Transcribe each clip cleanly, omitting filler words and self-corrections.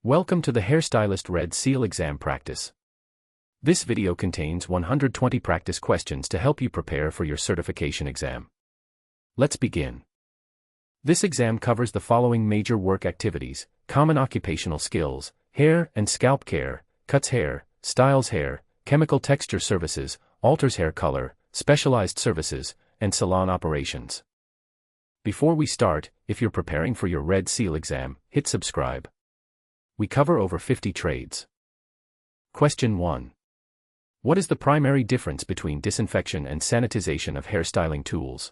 Welcome to the Hairstylist Red Seal exam practice. This video contains 120 practice questions to help you prepare for your certification exam. Let's begin. This exam covers the following major work activities: common occupational skills, hair and scalp care, cuts hair, styles hair, chemical texture services, alters hair color, specialized services, and salon operations. Before we start, if you're preparing for your Red Seal exam, hit subscribe. We cover over 50 trades. Question 1. What is the primary difference between disinfection and sanitization of hairstyling tools?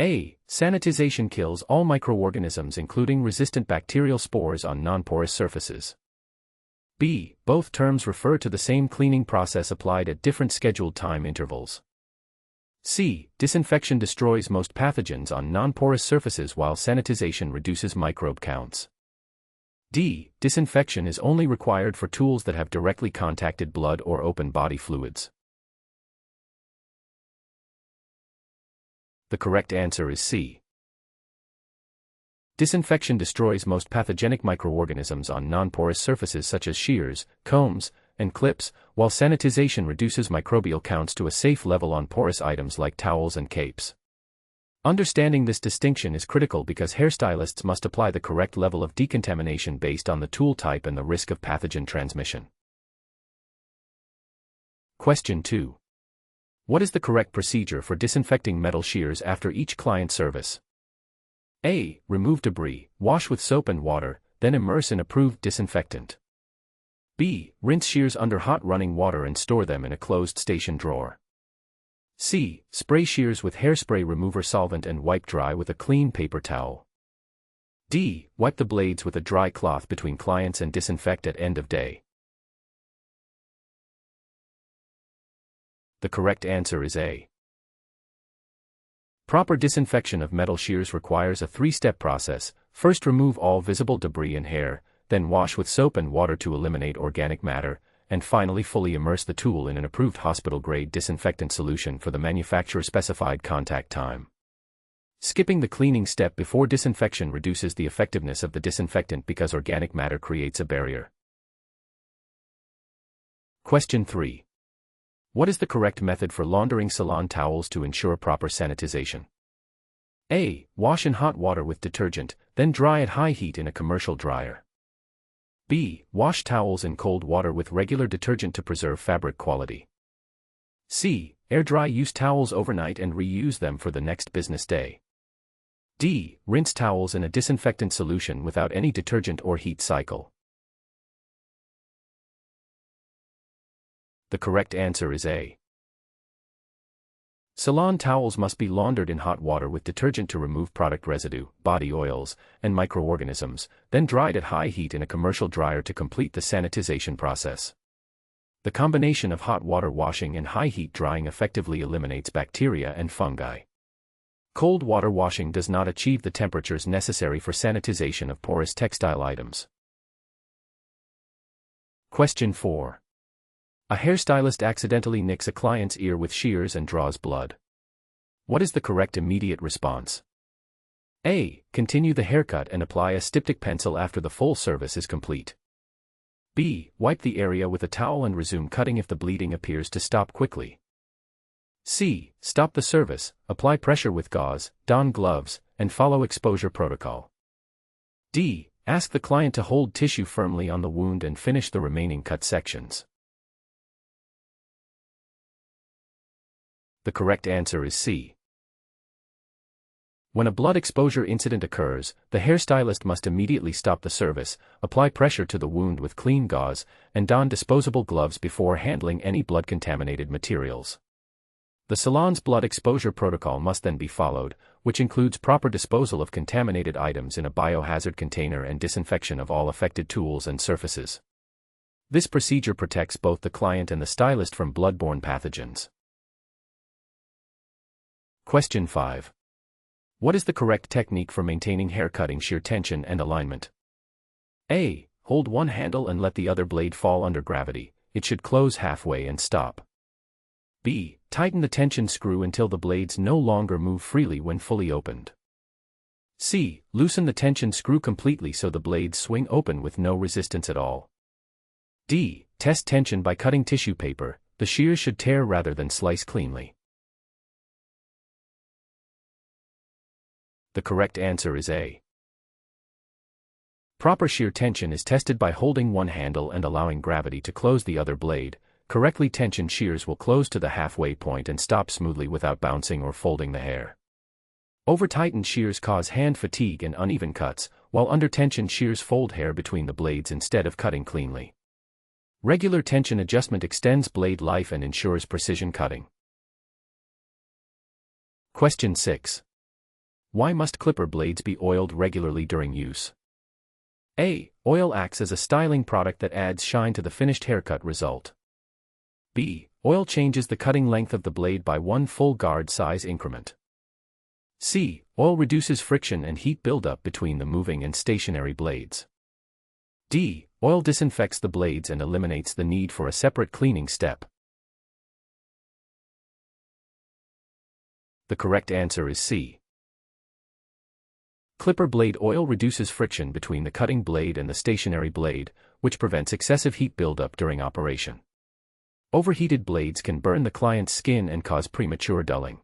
A. Sanitization kills all microorganisms including resistant bacterial spores on non-porous surfaces. B. Both terms refer to the same cleaning process applied at different scheduled time intervals. C. Disinfection destroys most pathogens on non-porous surfaces while sanitization reduces microbe counts. D. Disinfection is only required for tools that have directly contacted blood or open body fluids. The correct answer is C. Disinfection destroys most pathogenic microorganisms on non-porous surfaces such as shears, combs, and clips, while sanitization reduces microbial counts to a safe level on porous items like towels and capes. Understanding this distinction is critical because hairstylists must apply the correct level of decontamination based on the tool type and the risk of pathogen transmission. Question 2. What is the correct procedure for disinfecting metal shears after each client service? A. Remove debris, wash with soap and water, then immerse in approved disinfectant. B. Rinse shears under hot running water and store them in a closed station drawer. C. Spray shears with hairspray remover solvent and wipe dry with a clean paper towel. D. Wipe the blades with a dry cloth between clients and disinfect at end of day. The correct answer is A. Proper disinfection of metal shears requires a three-step process. First, remove all visible debris and hair, then wash with soap and water to eliminate organic matter, and finally fully immerse the tool in an approved hospital-grade disinfectant solution for the manufacturer-specified contact time. Skipping the cleaning step before disinfection reduces the effectiveness of the disinfectant because organic matter creates a barrier. Question 3. What is the correct method for laundering salon towels to ensure proper sanitization? A. Wash in hot water with detergent, then dry at high heat in a commercial dryer. B. Wash towels in cold water with regular detergent to preserve fabric quality. C. Air dry used towels overnight and reuse them for the next business day. D. Rinse towels in a disinfectant solution without any detergent or heat cycle. The correct answer is A. Salon towels must be laundered in hot water with detergent to remove product residue, body oils, and microorganisms, then dried at high heat in a commercial dryer to complete the sanitization process. The combination of hot water washing and high heat drying effectively eliminates bacteria and fungi. Cold water washing does not achieve the temperatures necessary for sanitization of porous textile items. Question 4. A hairstylist accidentally nicks a client's ear with shears and draws blood. What is the correct immediate response? A. Continue the haircut and apply a styptic pencil after the full service is complete. B. Wipe the area with a towel and resume cutting if the bleeding appears to stop quickly. C. Stop the service, apply pressure with gauze, don gloves, and follow exposure protocol. D. Ask the client to hold tissue firmly on the wound and finish the remaining cut sections. The correct answer is C. When a blood exposure incident occurs, the hairstylist must immediately stop the service, apply pressure to the wound with clean gauze, and don disposable gloves before handling any blood-contaminated materials. The salon's blood exposure protocol must then be followed, which includes proper disposal of contaminated items in a biohazard container and disinfection of all affected tools and surfaces. This procedure protects both the client and the stylist from blood-borne pathogens. Question 5. What is the correct technique for maintaining hair cutting shear tension and alignment? A. Hold one handle and let the other blade fall under gravity. It should close halfway and stop. B. Tighten the tension screw until the blades no longer move freely when fully opened. C. Loosen the tension screw completely so the blades swing open with no resistance at all. D. Test tension by cutting tissue paper. The shears should tear rather than slice cleanly. The correct answer is A. Proper shear tension is tested by holding one handle and allowing gravity to close the other blade. Correctly tensioned shears will close to the halfway point and stop smoothly without bouncing or folding the hair. Over-tightened shears cause hand fatigue and uneven cuts, while under-tensioned shears fold hair between the blades instead of cutting cleanly. Regular tension adjustment extends blade life and ensures precision cutting. Question 6. Why must clipper blades be oiled regularly during use? A. Oil acts as a styling product that adds shine to the finished haircut result. B. Oil changes the cutting length of the blade by one full guard size increment. C. Oil reduces friction and heat buildup between the moving and stationary blades. D. Oil disinfects the blades and eliminates the need for a separate cleaning step. The correct answer is C. Clipper blade oil reduces friction between the cutting blade and the stationary blade, which prevents excessive heat buildup during operation. Overheated blades can burn the client's skin and cause premature dulling.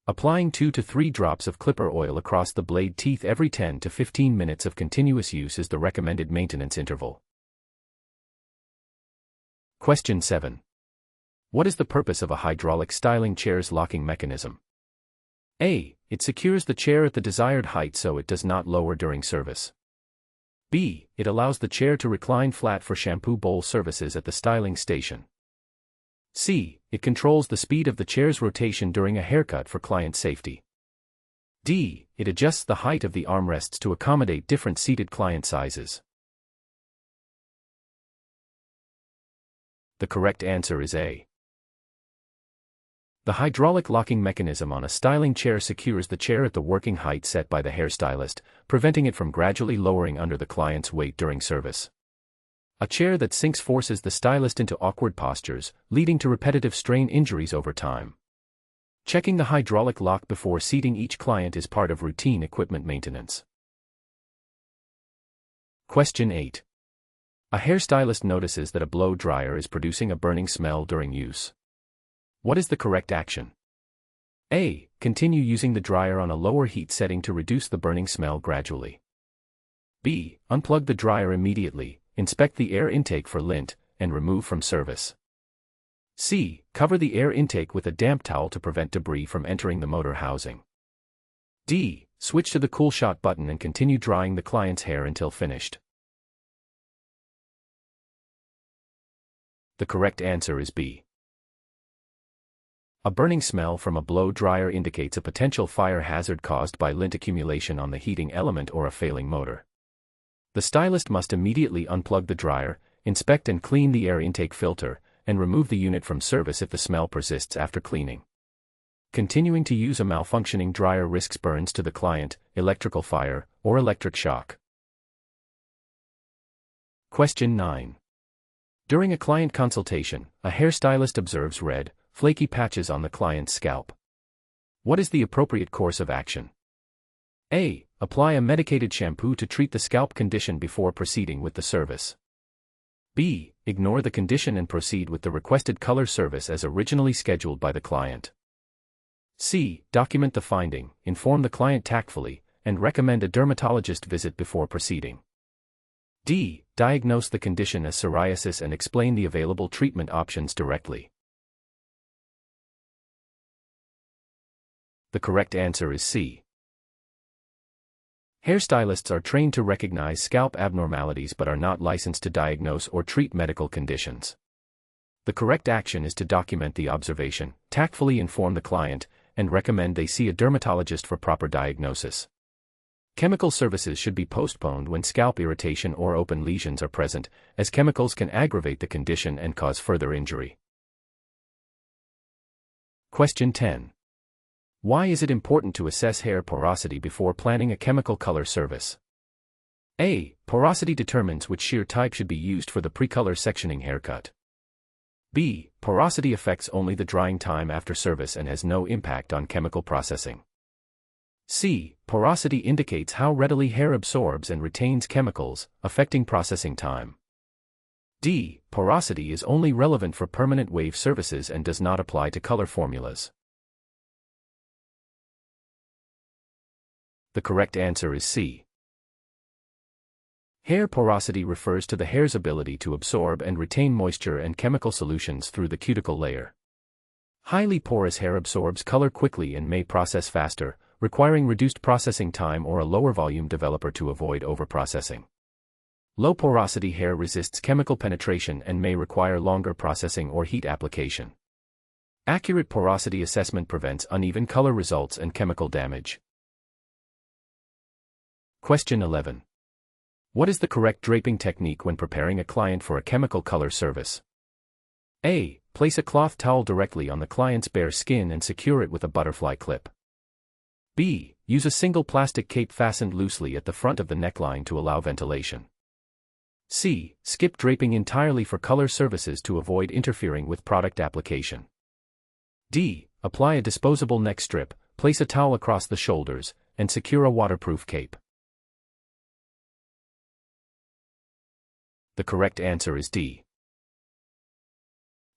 Applying 2 to 3 drops of clipper oil across the blade teeth every 10 to 15 minutes of continuous use is the recommended maintenance interval. Question 7. What is the purpose of a hydraulic styling chair's locking mechanism? A. It secures the chair at the desired height so it does not lower during service. B. It allows the chair to recline flat for shampoo bowl services at the styling station. C. It controls the speed of the chair's rotation during a haircut for client safety. D. It adjusts the height of the armrests to accommodate different seated client sizes. The correct answer is A. The hydraulic locking mechanism on a styling chair secures the chair at the working height set by the hairstylist, preventing it from gradually lowering under the client's weight during service. A chair that sinks forces the stylist into awkward postures, leading to repetitive strain injuries over time. Checking the hydraulic lock before seating each client is part of routine equipment maintenance. Question 8. A hairstylist notices that a blow dryer is producing a burning smell during use. What is the correct action? A. Continue using the dryer on a lower heat setting to reduce the burning smell gradually. B. Unplug the dryer immediately, inspect the air intake for lint, and remove from service. C. Cover the air intake with a damp towel to prevent debris from entering the motor housing. D. Switch to the cool shot button and continue drying the client's hair until finished. The correct answer is B. A burning smell from a blow dryer indicates a potential fire hazard caused by lint accumulation on the heating element or a failing motor. The stylist must immediately unplug the dryer, inspect and clean the air intake filter, and remove the unit from service if the smell persists after cleaning. Continuing to use a malfunctioning dryer risks burns to the client, electrical fire, or electric shock. Question 9. During a client consultation, a hairstylist observes red, flaky patches on the client's scalp. What is the appropriate course of action? A. Apply a medicated shampoo to treat the scalp condition before proceeding with the service. B. Ignore the condition and proceed with the requested color service as originally scheduled by the client. C. Document the finding, inform the client tactfully, and recommend a dermatologist visit before proceeding. D. Diagnose the condition as psoriasis and explain the available treatment options directly. The correct answer is C. Hairstylists are trained to recognize scalp abnormalities but are not licensed to diagnose or treat medical conditions. The correct action is to document the observation, tactfully inform the client, and recommend they see a dermatologist for proper diagnosis. Chemical services should be postponed when scalp irritation or open lesions are present, as chemicals can aggravate the condition and cause further injury. Question 10. Why is it important to assess hair porosity before planning a chemical color service? A. Porosity determines which shear type should be used for the pre-color sectioning haircut. B. Porosity affects only the drying time after service and has no impact on chemical processing. C. Porosity indicates how readily hair absorbs and retains chemicals, affecting processing time. D. Porosity is only relevant for permanent wave surfaces and does not apply to color formulas. The correct answer is C. Hair porosity refers to the hair's ability to absorb and retain moisture and chemical solutions through the cuticle layer. Highly porous hair absorbs color quickly and may process faster, requiring reduced processing time or a lower volume developer to avoid overprocessing. Low porosity hair resists chemical penetration and may require longer processing or heat application. Accurate porosity assessment prevents uneven color results and chemical damage. Question 11. What is the correct draping technique when preparing a client for a chemical color service? A. Place a cloth towel directly on the client's bare skin and secure it with a butterfly clip. B. Use a single plastic cape fastened loosely at the front of the neckline to allow ventilation. C. Skip draping entirely for color services to avoid interfering with product application. D. Apply a disposable neck strip, place a towel across the shoulders, and secure a waterproof cape. The correct answer is D.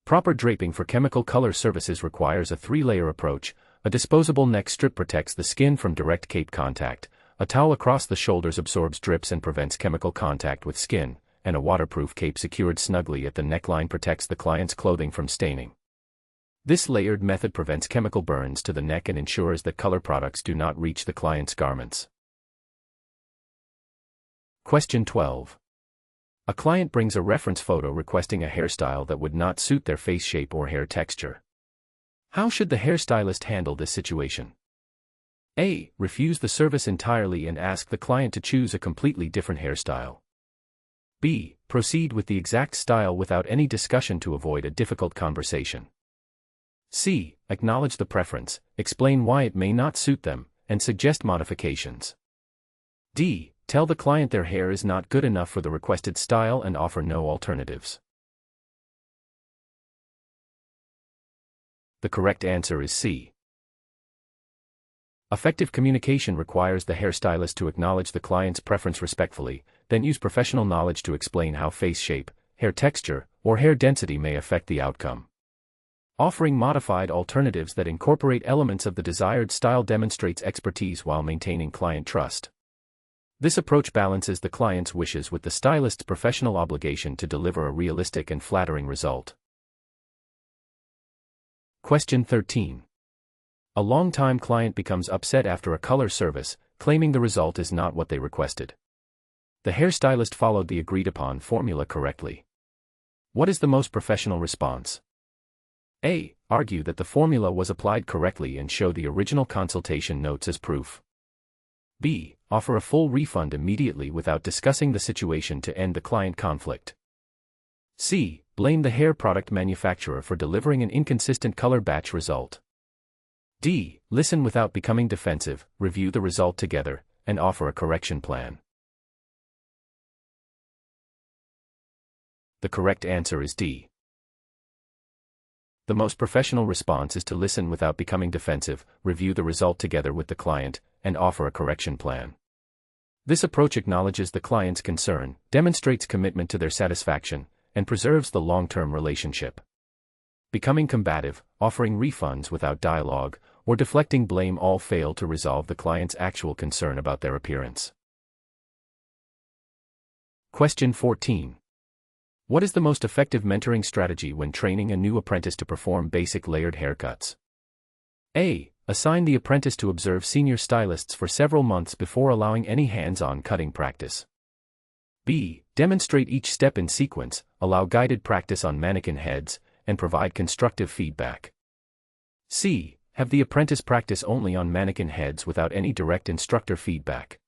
Proper draping for chemical color services requires a three-layer approach. A disposable neck strip protects the skin from direct cape contact, a towel across the shoulders absorbs drips and prevents chemical contact with skin, and a waterproof cape secured snugly at the neckline protects the client's clothing from staining. This layered method prevents chemical burns to the neck and ensures that color products do not reach the client's garments. Question 12. A client brings a reference photo requesting a hairstyle that would not suit their face shape or hair texture. How should the hairstylist handle this situation? A. Refuse the service entirely and ask the client to choose a completely different hairstyle. B. Proceed with the exact style without any discussion to avoid a difficult conversation. C. Acknowledge the preference, explain why it may not suit them, and suggest modifications. D. Tell the client their hair is not good enough for the requested style and offer no alternatives. The correct answer is C. Effective communication requires the hairstylist to acknowledge the client's preference respectfully, then use professional knowledge to explain how face shape, hair texture, or hair density may affect the outcome. Offering modified alternatives that incorporate elements of the desired style demonstrates expertise while maintaining client trust. This approach balances the client's wishes with the stylist's professional obligation to deliver a realistic and flattering result. Question 13. A long-time client becomes upset after a color service, claiming the result is not what they requested. The hairstylist followed the agreed-upon formula correctly. What is the most professional response? A. Argue that the formula was applied correctly and show the original consultation notes as proof. B. Offer a full refund immediately without discussing the situation to end the client conflict. C. Blame the hair product manufacturer for delivering an inconsistent color batch result. D. Listen without becoming defensive, review the result together, and offer a correction plan. The correct answer is D. The most professional response is to listen without becoming defensive, review the result together with the client, and offer a correction plan. This approach acknowledges the client's concern, demonstrates commitment to their satisfaction, and preserves the long-term relationship. Becoming combative, offering refunds without dialogue, or deflecting blame all fail to resolve the client's actual concern about their appearance. Question 14. What is the most effective mentoring strategy when training a new apprentice to perform basic layered haircuts? A. Assign the apprentice to observe senior stylists for several months before allowing any hands-on cutting practice. B. Demonstrate each step in sequence, allow guided practice on mannequin heads, and provide constructive feedback. C. Have the apprentice practice only on mannequin heads without any direct instructor feedback.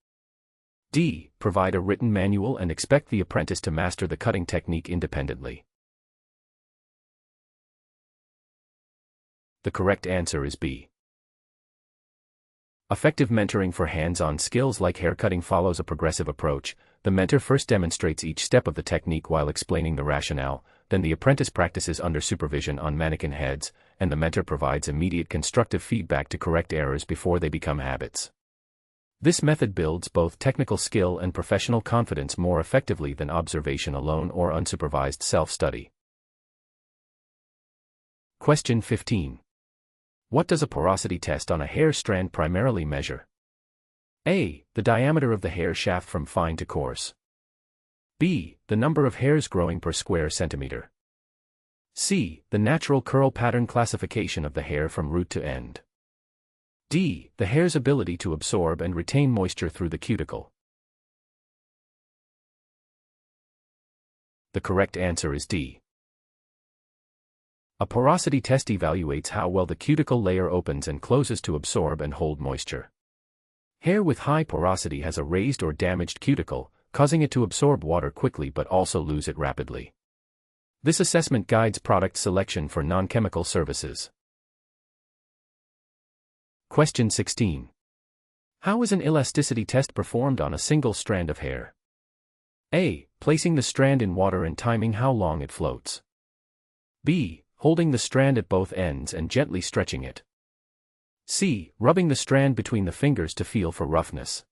D. Provide a written manual and expect the apprentice to master the cutting technique independently. The correct answer is B. Effective mentoring for hands-on skills like haircutting follows a progressive approach. The mentor first demonstrates each step of the technique while explaining the rationale, then the apprentice practices under supervision on mannequin heads, and the mentor provides immediate constructive feedback to correct errors before they become habits. This method builds both technical skill and professional confidence more effectively than observation alone or unsupervised self-study. Question 15. What does a porosity test on a hair strand primarily measure? A. The diameter of the hair shaft from fine to coarse. B. The number of hairs growing per square centimeter. C. The natural curl pattern classification of the hair from root to end. D. The hair's ability to absorb and retain moisture through the cuticle. The correct answer is D. A porosity test evaluates how well the cuticle layer opens and closes to absorb and hold moisture. Hair with high porosity has a raised or damaged cuticle, causing it to absorb water quickly but also lose it rapidly. This assessment guides product selection for non-chemical services. Question 16. How is an elasticity test performed on a single strand of hair? A. Placing the strand in water and timing how long it floats. B. Holding the strand at both ends and gently stretching it. C. Rubbing the strand between the fingers to feel for roughness.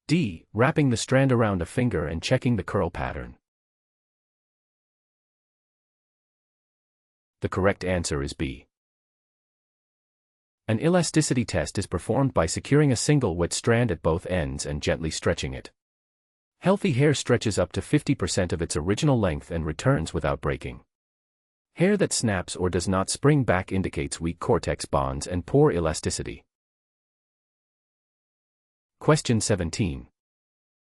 D. Wrapping the strand around a finger and checking the curl pattern. The correct answer is B. An elasticity test is performed by securing a single wet strand at both ends and gently stretching it. Healthy hair stretches up to 50% of its original length and returns without breaking. Hair that snaps or does not spring back indicates weak cortex bonds and poor elasticity. Question 17.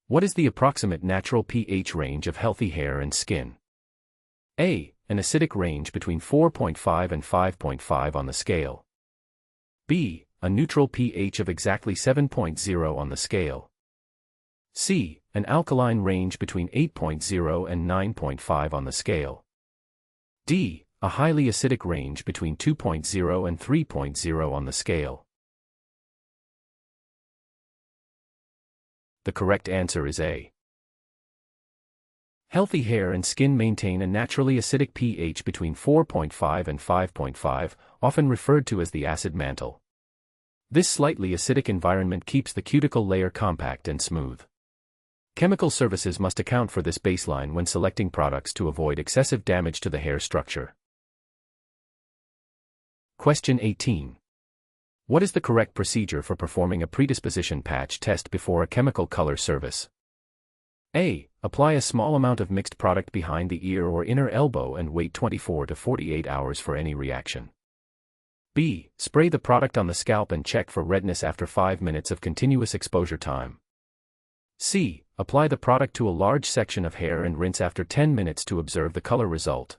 What is the approximate natural pH range of healthy hair and skin? A. An acidic range between 4.5 and 5.5 on the scale. B. A neutral pH of exactly 7.0 on the scale. C. An alkaline range between 8.0 and 9.5 on the scale. D. A highly acidic range between 2.0 and 3.0 on the scale. The correct answer is A. Healthy hair and skin maintain a naturally acidic pH between 4.5 and 5.5, often referred to as the acid mantle. This slightly acidic environment keeps the cuticle layer compact and smooth. Chemical services must account for this baseline when selecting products to avoid excessive damage to the hair structure. Question 18. What is the correct procedure for performing a predisposition patch test before a chemical color service? A. Apply a small amount of mixed product behind the ear or inner elbow and wait 24 to 48 hours for any reaction. B. Spray the product on the scalp and check for redness after 5 minutes of continuous exposure time. C. Apply the product to a large section of hair and rinse after 10 minutes to observe the color result.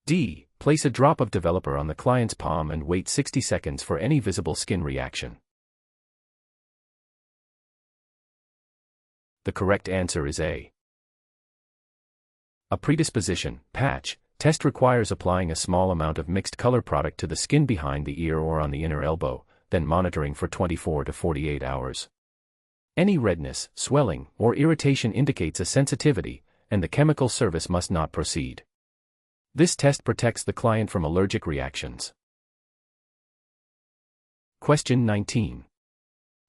D. Place a drop of developer on the client's palm and wait 60 seconds for any visible skin reaction. The correct answer is A. A predisposition patch test requires applying a small amount of mixed color product to the skin behind the ear or on the inner elbow, then monitoring for 24 to 48 hours. Any redness, swelling, or irritation indicates a sensitivity, and the chemical service must not proceed. This test protects the client from allergic reactions. Question 19.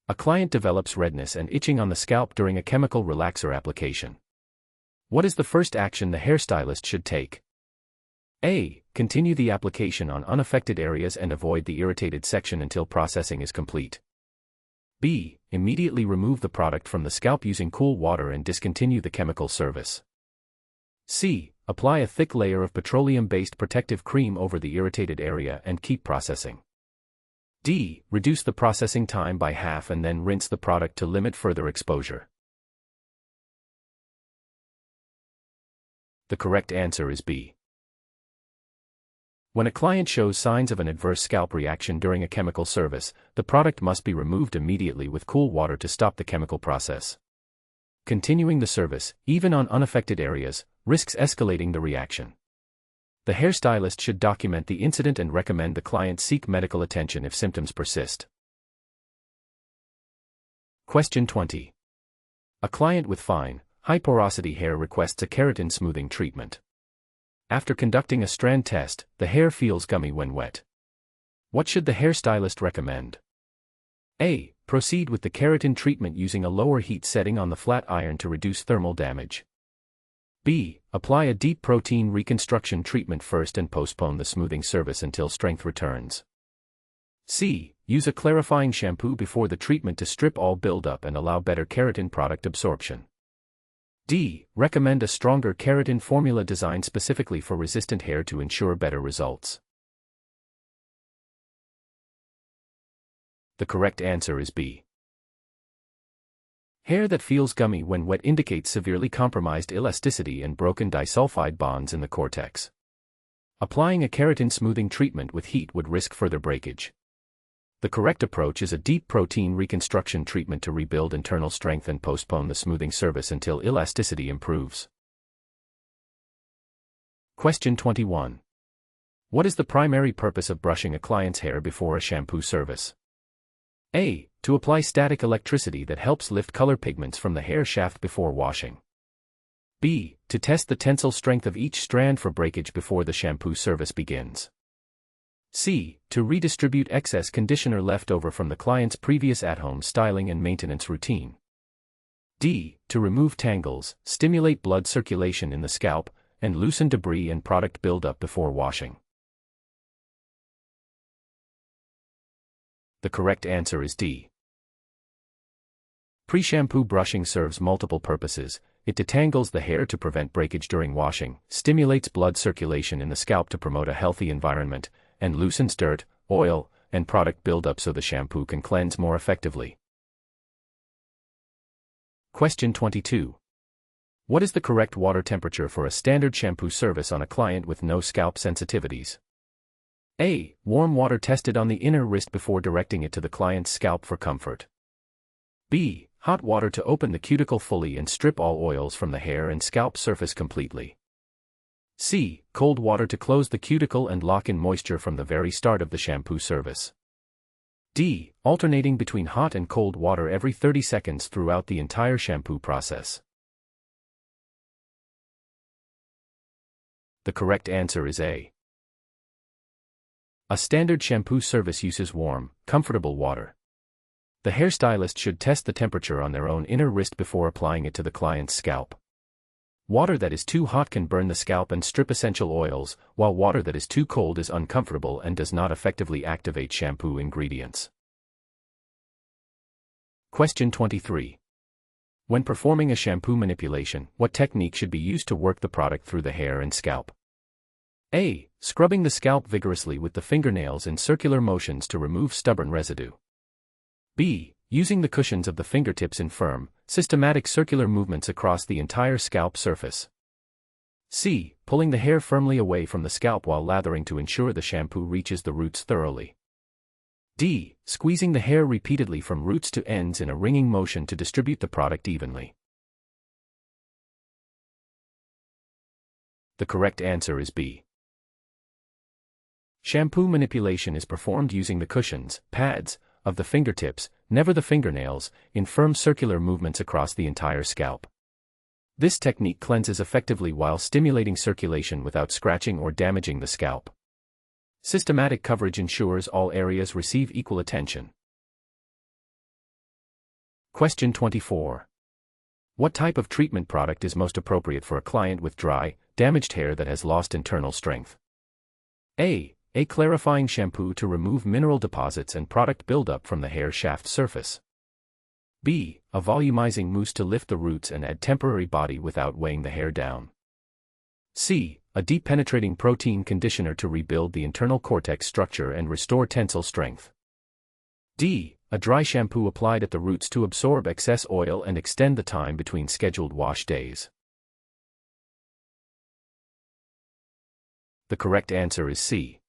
A client develops redness and itching on the scalp during a chemical relaxer application. What is the first action the hairstylist should take? A. Continue the application on unaffected areas and avoid the irritated section until processing is complete. B. Immediately remove the product from the scalp using cool water and discontinue the chemical service. C. Apply a thick layer of petroleum-based protective cream over the irritated area and keep processing. D. Reduce the processing time by half and then rinse the product to limit further exposure. The correct answer is B. When a client shows signs of an adverse scalp reaction during a chemical service, the product must be removed immediately with cool water to stop the chemical process. Continuing the service, even on unaffected areas, risks escalating the reaction. The hairstylist should document the incident and recommend the client seek medical attention if symptoms persist. Question 20. A client with fine, high-porosity hair requests a keratin smoothing treatment. After conducting a strand test, the hair feels gummy when wet. What should the hairstylist recommend? A. Proceed with the keratin treatment using a lower heat setting on the flat iron to reduce thermal damage. B. Apply a deep protein reconstruction treatment first and postpone the smoothing service until strength returns. C. Use a clarifying shampoo before the treatment to strip all buildup and allow better keratin product absorption. D. Recommend a stronger keratin formula designed specifically for resistant hair to ensure better results. The correct answer is B. Hair that feels gummy when wet indicates severely compromised elasticity and broken disulfide bonds in the cortex. Applying a keratin smoothing treatment with heat would risk further breakage. The correct approach is a deep protein reconstruction treatment to rebuild internal strength and postpone the smoothing service until elasticity improves. Question 21. What is the primary purpose of brushing a client's hair before a shampoo service? A. To apply static electricity that helps lift color pigments from the hair shaft before washing. B. To test the tensile strength of each strand for breakage before the shampoo service begins. C. To redistribute excess conditioner left over from the client's previous at-home styling and maintenance routine. D. To remove tangles, stimulate blood circulation in the scalp, and loosen debris and product buildup before washing. The correct answer is D. Pre-shampoo brushing serves multiple purposes. It detangles the hair to prevent breakage during washing, stimulates blood circulation in the scalp to promote a healthy environment, and loosens dirt, oil, and product buildup so the shampoo can cleanse more effectively. Question 22. What is the correct water temperature for a standard shampoo service on a client with no scalp sensitivities? A. Warm water tested on the inner wrist before directing it to the client's scalp for comfort. B. Hot water to open the cuticle fully and strip all oils from the hair and scalp surface completely. C. Cold water to close the cuticle and lock in moisture from the very start of the shampoo service. D. Alternating between hot and cold water every 30 seconds throughout the entire shampoo process. The correct answer is A. A standard shampoo service uses warm, comfortable water. The hairstylist should test the temperature on their own inner wrist before applying it to the client's scalp. Water that is too hot can burn the scalp and strip essential oils, while water that is too cold is uncomfortable and does not effectively activate shampoo ingredients. Question 23. When performing a shampoo manipulation, what technique should be used to work the product through the hair and scalp? A. Scrubbing the scalp vigorously with the fingernails in circular motions to remove stubborn residue. B. Using the cushions of the fingertips in firm, systematic circular movements across the entire scalp surface. C. Pulling the hair firmly away from the scalp while lathering to ensure the shampoo reaches the roots thoroughly. D. Squeezing the hair repeatedly from roots to ends in a ringing motion to distribute the product evenly. The correct answer is B. Shampoo manipulation is performed using the cushions, pads, of the fingertips, never the fingernails, in firm circular movements across the entire scalp. This technique cleanses effectively while stimulating circulation without scratching or damaging the scalp. Systematic coverage ensures all areas receive equal attention. Question 24. What type of treatment product is most appropriate for a client with dry, damaged hair that has lost internal strength? A clarifying shampoo to remove mineral deposits and product buildup from the hair shaft surface. B. A volumizing mousse to lift the roots and add temporary body without weighing the hair down. C. A deep penetrating protein conditioner to rebuild the internal cortex structure and restore tensile strength. D. A dry shampoo applied at the roots to absorb excess oil and extend the time between scheduled wash days. The correct answer is C.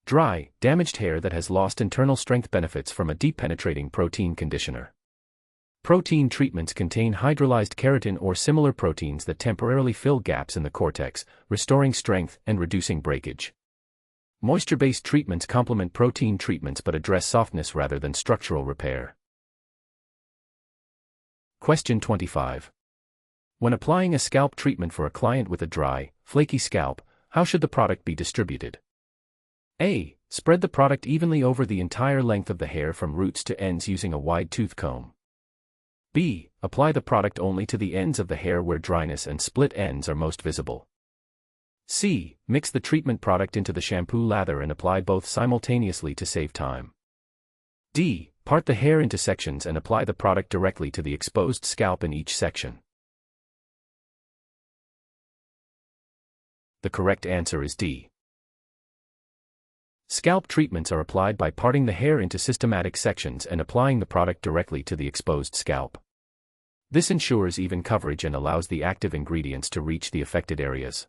Dry, damaged hair that has lost internal strength benefits from a deep penetrating protein conditioner. Protein treatments contain hydrolyzed keratin or similar proteins that temporarily fill gaps in the cortex, restoring strength and reducing breakage. Moisture-based treatments complement protein treatments but address softness rather than structural repair. Question 25. When applying a scalp treatment for a client with a dry, flaky scalp, how should the product be distributed? A. Spread the product evenly over the entire length of the hair from roots to ends using a wide tooth comb. B. Apply the product only to the ends of the hair where dryness and split ends are most visible. C. Mix the treatment product into the shampoo lather and apply both simultaneously to save time. D. Part the hair into sections and apply the product directly to the exposed scalp in each section. The correct answer is D. Scalp treatments are applied by parting the hair into systematic sections and applying the product directly to the exposed scalp. This ensures even coverage and allows the active ingredients to reach the affected areas.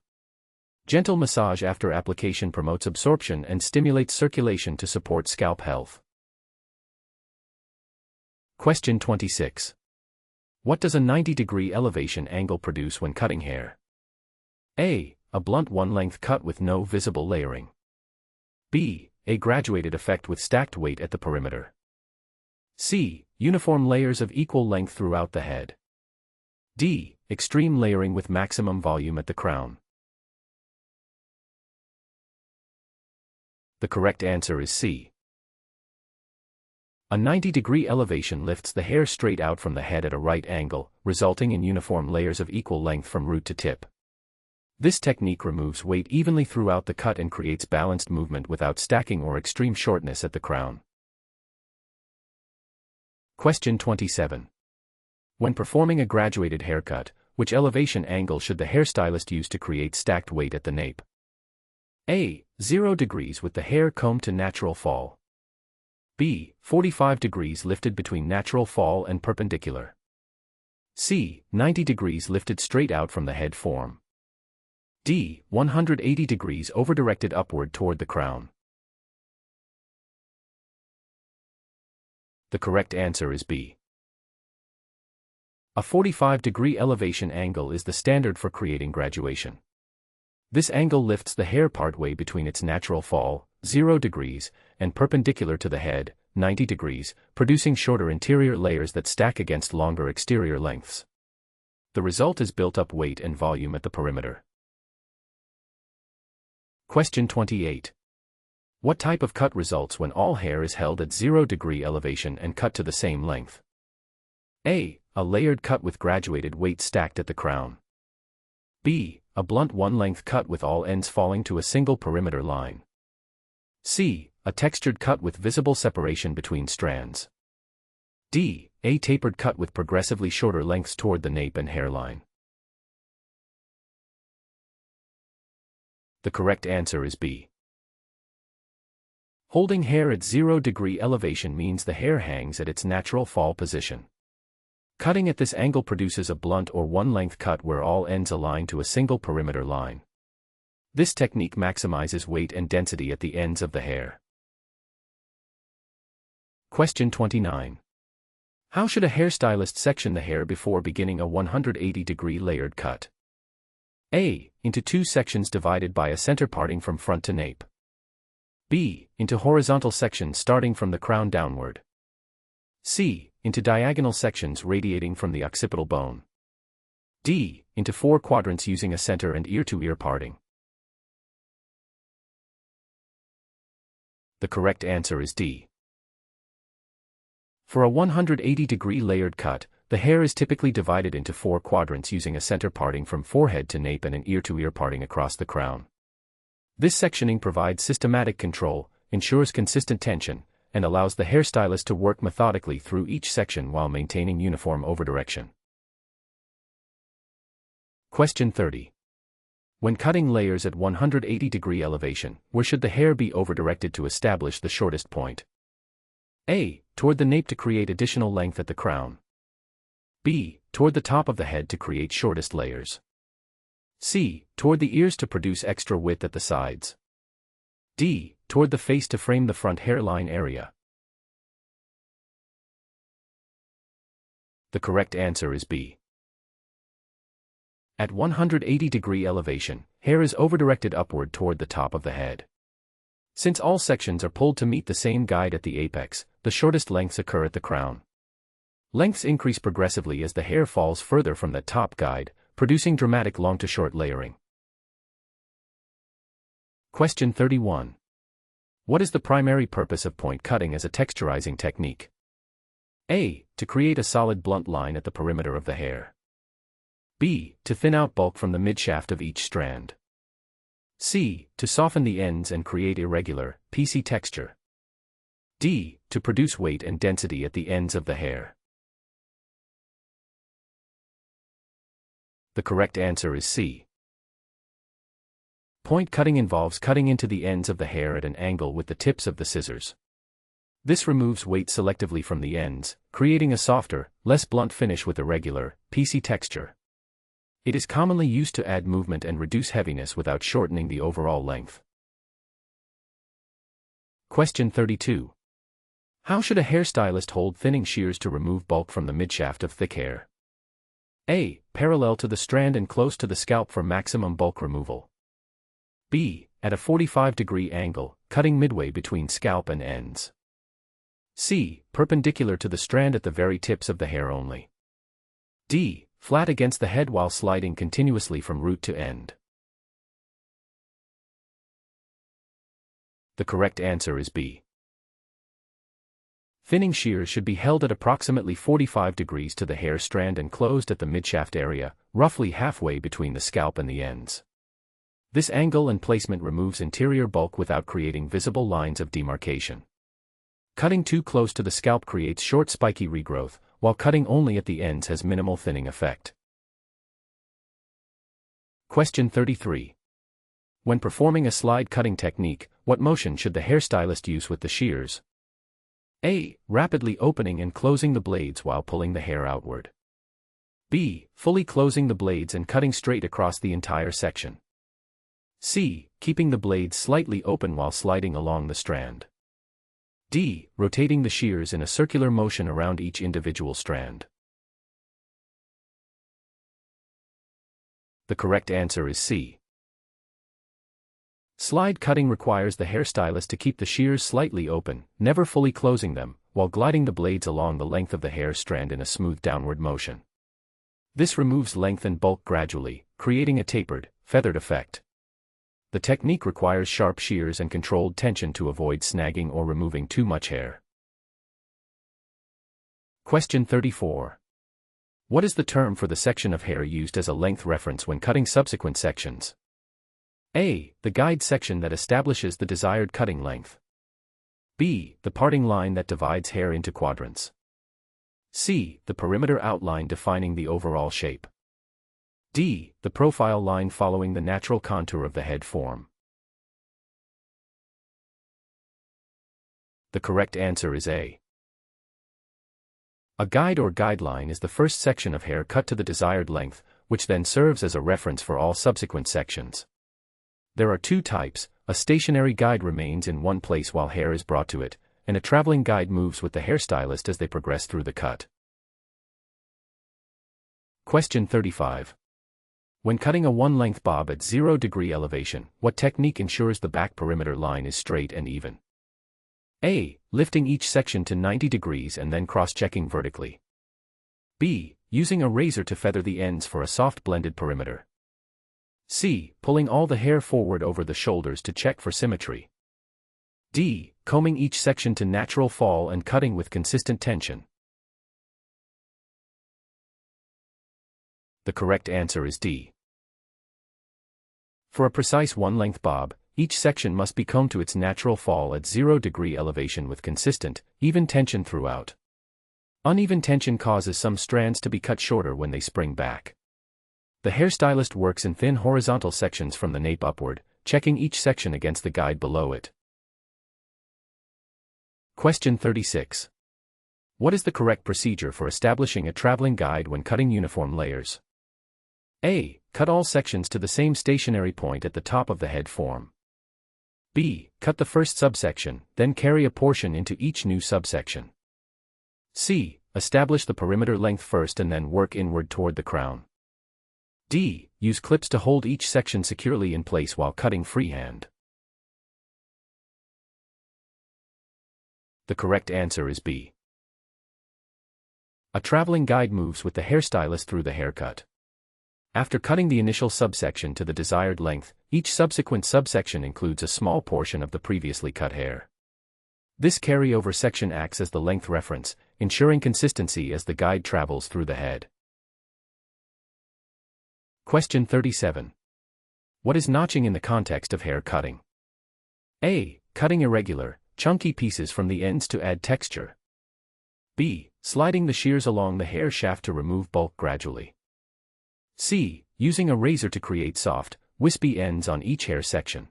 Gentle massage after application promotes absorption and stimulates circulation to support scalp health. Question 26. What does a 90-degree elevation angle produce when cutting hair? A. A blunt one-length cut with no visible layering. B. A graduated effect with stacked weight at the perimeter. C. Uniform layers of equal length throughout the head. D. Extreme layering with maximum volume at the crown. The correct answer is C. A 90-degree elevation lifts the hair straight out from the head at a right angle, resulting in uniform layers of equal length from root to tip. This technique removes weight evenly throughout the cut and creates balanced movement without stacking or extreme shortness at the crown. Question 27. When performing a graduated haircut, which elevation angle should the hairstylist use to create stacked weight at the nape? A. 0 degrees with the hair combed to natural fall. B. 45 degrees lifted between natural fall and perpendicular. C. 90 degrees lifted straight out from the head form. D. 180 degrees over-directed upward toward the crown. The correct answer is B. A 45-degree elevation angle is the standard for creating graduation. This angle lifts the hair partway between its natural fall, 0 degrees, and perpendicular to the head, 90 degrees, producing shorter interior layers that stack against longer exterior lengths. The result is built-up weight and volume at the perimeter. Question 28. What type of cut results when all hair is held at 0-degree elevation and cut to the same length? A. A layered cut with graduated weight stacked at the crown. B. A blunt one-length cut with all ends falling to a single perimeter line. C. A textured cut with visible separation between strands. D. A tapered cut with progressively shorter lengths toward the nape and hairline. The correct answer is B. Holding hair at 0-degree elevation means the hair hangs at its natural fall position. Cutting at this angle produces a blunt or one-length cut where all ends align to a single perimeter line. This technique maximizes weight and density at the ends of the hair. Question 29. How should a hairstylist section the hair before beginning a 180-degree layered cut? A. Into 2 sections divided by a center parting from front to nape. B. Into horizontal sections starting from the crown downward. C. Into diagonal sections radiating from the occipital bone. D. Into 4 quadrants using a center and ear-to-ear parting. The correct answer is D. For a 180-degree layered cut, the hair is typically divided into 4 quadrants using a center parting from forehead to nape and an ear-to-ear parting across the crown. This sectioning provides systematic control, ensures consistent tension, and allows the hairstylist to work methodically through each section while maintaining uniform overdirection. Question 30. When cutting layers at 180-degree elevation, where should the hair be overdirected to establish the shortest point? A. Toward the nape to create additional length at the crown. B. Toward the top of the head to create shortest layers. C. Toward the ears to produce extra width at the sides. D. Toward the face to frame the front hairline area. The correct answer is B. At 180-degree elevation, hair is overdirected upward toward the top of the head. Since all sections are pulled to meet the same guide at the apex, the shortest lengths occur at the crown. Lengths increase progressively as the hair falls further from the top guide, producing dramatic long to short layering. Question 31. What is the primary purpose of point cutting as a texturizing technique? A. To create a solid blunt line at the perimeter of the hair. B. To thin out bulk from the midshaft of each strand. C. To soften the ends and create irregular, piecey texture. D. To produce weight and density at the ends of the hair. The correct answer is C. Point cutting involves cutting into the ends of the hair at an angle with the tips of the scissors. This removes weight selectively from the ends, creating a softer, less blunt finish with irregular, piecey texture. It is commonly used to add movement and reduce heaviness without shortening the overall length. Question 32. How should a hairstylist hold thinning shears to remove bulk from the midshaft of thick hair? A. Parallel to the strand and close to the scalp for maximum bulk removal. B. At a 45-degree angle, cutting midway between scalp and ends. C. Perpendicular to the strand at the very tips of the hair only. D. Flat against the head while sliding continuously from root to end. The correct answer is B. Thinning shears should be held at approximately 45 degrees to the hair strand and closed at the midshaft area, roughly halfway between the scalp and the ends. This angle and placement removes interior bulk without creating visible lines of demarcation. Cutting too close to the scalp creates short spiky regrowth, while cutting only at the ends has minimal thinning effect. Question 33. When performing a slide cutting technique, what motion should the hairstylist use with the shears? A. Rapidly opening and closing the blades while pulling the hair outward. B. Fully closing the blades and cutting straight across the entire section. C. Keeping the blades slightly open while sliding along the strand. D. Rotating the shears in a circular motion around each individual strand. The correct answer is C. Slide cutting requires the hairstylist to keep the shears slightly open, never fully closing them, while gliding the blades along the length of the hair strand in a smooth downward motion. This removes length and bulk gradually, creating a tapered, feathered effect. The technique requires sharp shears and controlled tension to avoid snagging or removing too much hair. Question 34. What is the term for the section of hair used as a length reference when cutting subsequent sections? A. The guide section that establishes the desired cutting length. B. The parting line that divides hair into quadrants. C. The perimeter outline defining the overall shape. D. The profile line following the natural contour of the head form. The correct answer is A. A guide or guideline is the first section of hair cut to the desired length, which then serves as a reference for all subsequent sections. There are two types: a stationary guide remains in one place while hair is brought to it, and a traveling guide moves with the hairstylist as they progress through the cut. Question 35. When cutting a one-length bob at 0-degree elevation, what technique ensures the back perimeter line is straight and even? A. Lifting each section to 90 degrees and then cross-checking vertically. B. Using a razor to feather the ends for a soft blended perimeter. C. Pulling all the hair forward over the shoulders to check for symmetry. D. Combing each section to natural fall and cutting with consistent tension. The correct answer is D. For a precise one-length bob, each section must be combed to its natural fall at 0-degree elevation with consistent, even tension throughout. Uneven tension causes some strands to be cut shorter when they spring back. The hairstylist works in thin horizontal sections from the nape upward, checking each section against the guide below it. Question 36. What is the correct procedure for establishing a traveling guide when cutting uniform layers? A. Cut all sections to the same stationary point at the top of the head form. B. Cut the first subsection, then carry a portion into each new subsection. C. Establish the perimeter length first and then work inward toward the crown. D. Use clips to hold each section securely in place while cutting freehand. The correct answer is B. A traveling guide moves with the hairstylist through the haircut. After cutting the initial subsection to the desired length, each subsequent subsection includes a small portion of the previously cut hair. This carryover section acts as the length reference, ensuring consistency as the guide travels through the head. Question 37. What is notching in the context of hair cutting? A. Cutting irregular, chunky pieces from the ends to add texture. B. Sliding the shears along the hair shaft to remove bulk gradually. C. Using a razor to create soft, wispy ends on each hair section.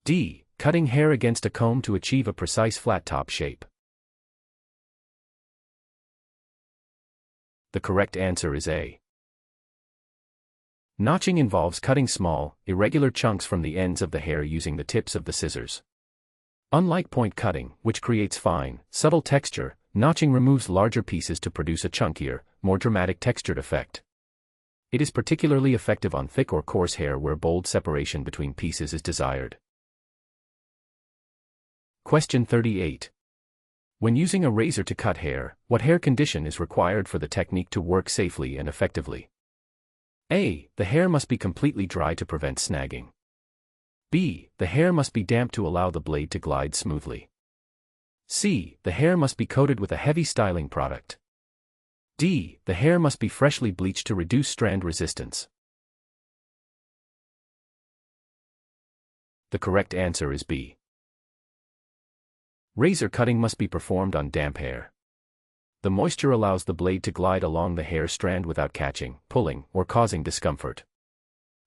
D. Cutting hair against a comb to achieve a precise flat top shape. The correct answer is A. Notching involves cutting small, irregular chunks from the ends of the hair using the tips of the scissors. Unlike point cutting, which creates fine, subtle texture, notching removes larger pieces to produce a chunkier, more dramatic textured effect. It is particularly effective on thick or coarse hair where bold separation between pieces is desired. Question 38. When using a razor to cut hair, what hair condition is required for the technique to work safely and effectively? A. The hair must be completely dry to prevent snagging. B. The hair must be damp to allow the blade to glide smoothly. C. The hair must be coated with a heavy styling product. D. The hair must be freshly bleached to reduce strand resistance. The correct answer is B. Razor cutting must be performed on damp hair. The moisture allows the blade to glide along the hair strand without catching, pulling, or causing discomfort.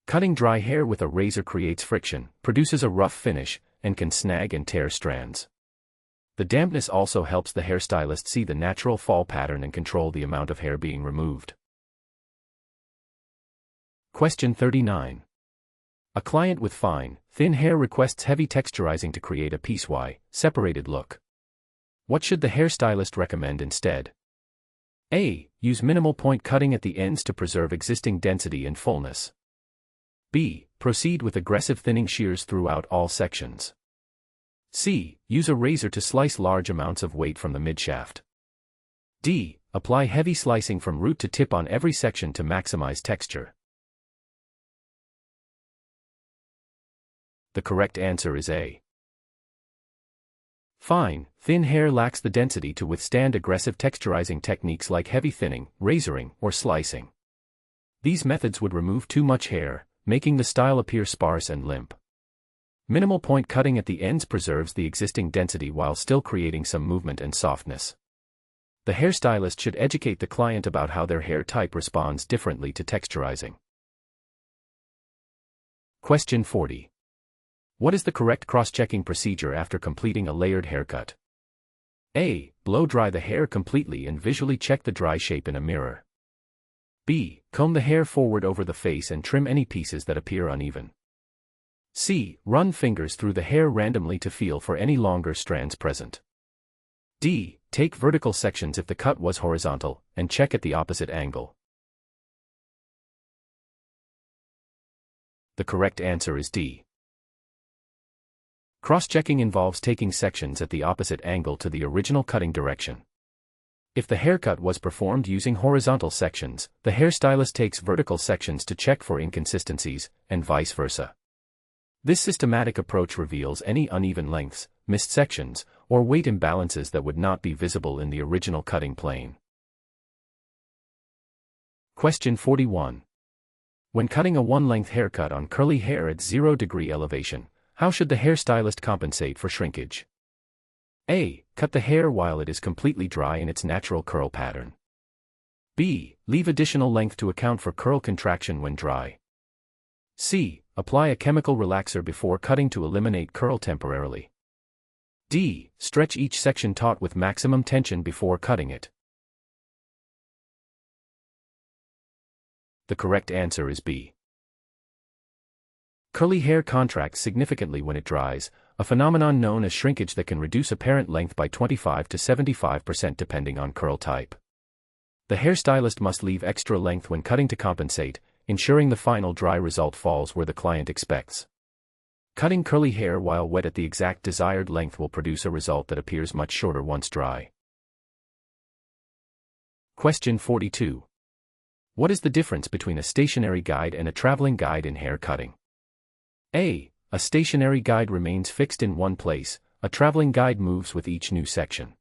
Cutting dry hair with a razor creates friction, produces a rough finish, and can snag and tear strands. The dampness also helps the hairstylist see the natural fall pattern and control the amount of hair being removed. Question 39. A client with fine, thin hair requests heavy texturizing to create a piecewise, separated look. What should the hairstylist recommend instead? A. Use minimal point cutting at the ends to preserve existing density and fullness. B. Proceed with aggressive thinning shears throughout all sections. C. Use a razor to slice large amounts of weight from the midshaft. D. Apply heavy slicing from root to tip on every section to maximize texture. The correct answer is A. Fine, thin hair lacks the density to withstand aggressive texturizing techniques like heavy thinning, razoring, or slicing. These methods would remove too much hair, making the style appear sparse and limp. Minimal point cutting at the ends preserves the existing density while still creating some movement and softness. The hairstylist should educate the client about how their hair type responds differently to texturizing. Question 40. What is the correct cross-checking procedure after completing a layered haircut? A. Blow dry the hair completely and visually check the dry shape in a mirror. B. Comb the hair forward over the face and trim any pieces that appear uneven. C. Run fingers through the hair randomly to feel for any longer strands present. D. Take vertical sections if the cut was horizontal, and check at the opposite angle. The correct answer is D. Cross-checking involves taking sections at the opposite angle to the original cutting direction. If the haircut was performed using horizontal sections, the hairstylist takes vertical sections to check for inconsistencies, and vice versa. This systematic approach reveals any uneven lengths, missed sections, or weight imbalances that would not be visible in the original cutting plane. Question 41. When cutting a one-length haircut on curly hair at 0-degree elevation, how should the hairstylist compensate for shrinkage? A. Cut the hair while it is completely dry in its natural curl pattern. B. Leave additional length to account for curl contraction when dry. C. Apply a chemical relaxer before cutting to eliminate curl temporarily. D. Stretch each section taut with maximum tension before cutting it. The correct answer is B. Curly hair contracts significantly when it dries, a phenomenon known as shrinkage that can reduce apparent length by 25 to 75% depending on curl type. The hairstylist must leave extra length when cutting to compensate, ensuring the final dry result falls where the client expects. Cutting curly hair while wet at the exact desired length will produce a result that appears much shorter once dry. Question 42. What is the difference between a stationary guide and a traveling guide in hair cutting? A. A stationary guide remains fixed in one place, a traveling guide moves with each new section.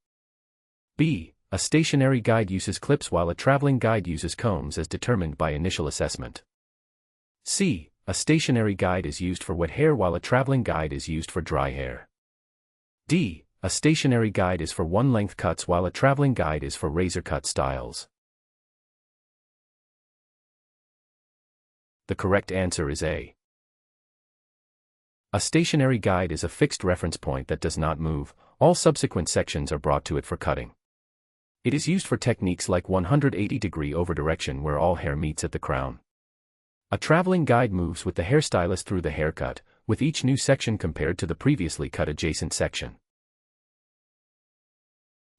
B. A stationary guide uses clips while a traveling guide uses combs as determined by initial assessment. C. A stationary guide is used for wet hair while a traveling guide is used for dry hair. D. A stationary guide is for one-length cuts while a traveling guide is for razor cut styles. The correct answer is A. A stationary guide is a fixed reference point that does not move, all subsequent sections are brought to it for cutting. It is used for techniques like 180-degree overdirection where all hair meets at the crown. A traveling guide moves with the hairstylist through the haircut, with each new section compared to the previously cut adjacent section.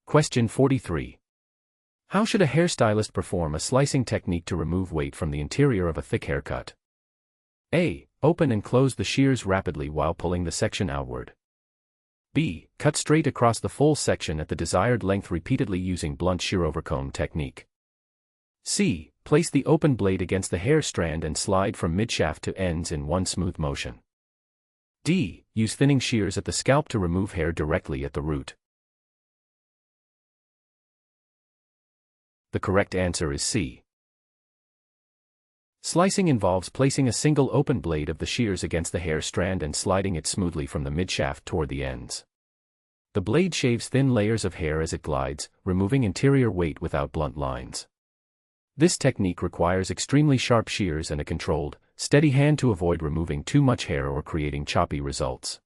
Question 43. How should a hairstylist perform a slicing technique to remove weight from the interior of a thick haircut? A. Open and close the shears rapidly while pulling the section outward. B. Cut straight across the full section at the desired length repeatedly using blunt shear-over-comb technique. C. Place the open blade against the hair strand and slide from midshaft to ends in one smooth motion. D. Use thinning shears at the scalp to remove hair directly at the root. The correct answer is C. Slicing involves placing a single open blade of the shears against the hair strand and sliding it smoothly from the midshaft toward the ends. The blade shaves thin layers of hair as it glides, removing interior weight without blunt lines. This technique requires extremely sharp shears and a controlled, steady hand to avoid removing too much hair or creating choppy results.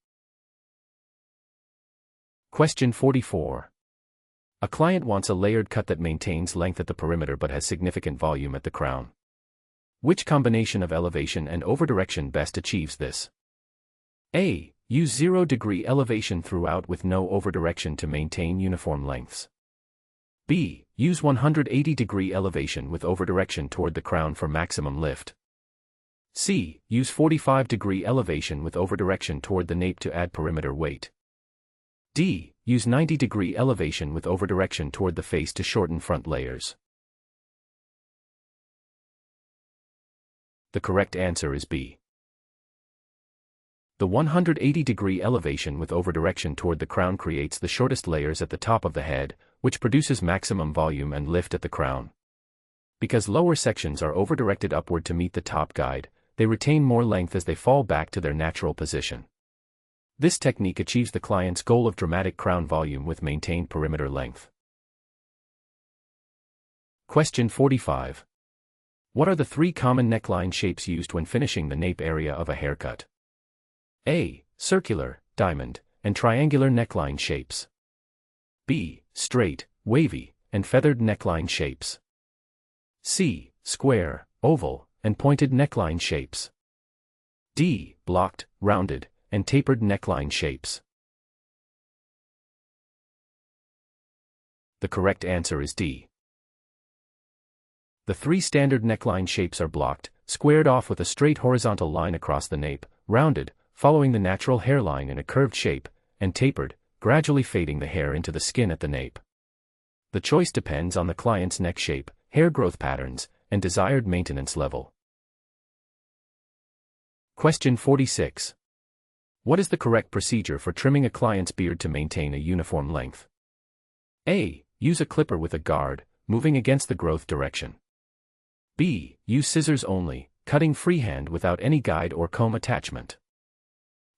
Question 44. A client wants a layered cut that maintains length at the perimeter but has significant volume at the crown. Which combination of elevation and overdirection best achieves this? A. Use 0-degree elevation throughout with no overdirection to maintain uniform lengths. B. Use 180-degree elevation with overdirection toward the crown for maximum lift. C. Use 45-degree elevation with overdirection toward the nape to add perimeter weight. D. Use 90-degree elevation with overdirection toward the face to shorten front layers. The correct answer is B. The 180-degree elevation with overdirection toward the crown creates the shortest layers at the top of the head, which produces maximum volume and lift at the crown. Because lower sections are overdirected upward to meet the top guide, they retain more length as they fall back to their natural position. This technique achieves the client's goal of dramatic crown volume with maintained perimeter length. Question 45. What are the 3 common neckline shapes used when finishing the nape area of a haircut? A. Circular, diamond, and triangular neckline shapes. B. Straight, wavy, and feathered neckline shapes. C. Square, oval, and pointed neckline shapes. D. Blocked, rounded, and tapered neckline shapes. The correct answer is D. The 3 standard neckline shapes are blocked, squared off with a straight horizontal line across the nape, rounded, following the natural hairline in a curved shape, and tapered, gradually fading the hair into the skin at the nape. The choice depends on the client's neck shape, hair growth patterns, and desired maintenance level. Question 46. What is the correct procedure for trimming a client's beard to maintain a uniform length? A. Use a clipper with a guard, moving against the growth direction. B. Use scissors only, cutting freehand without any guide or comb attachment.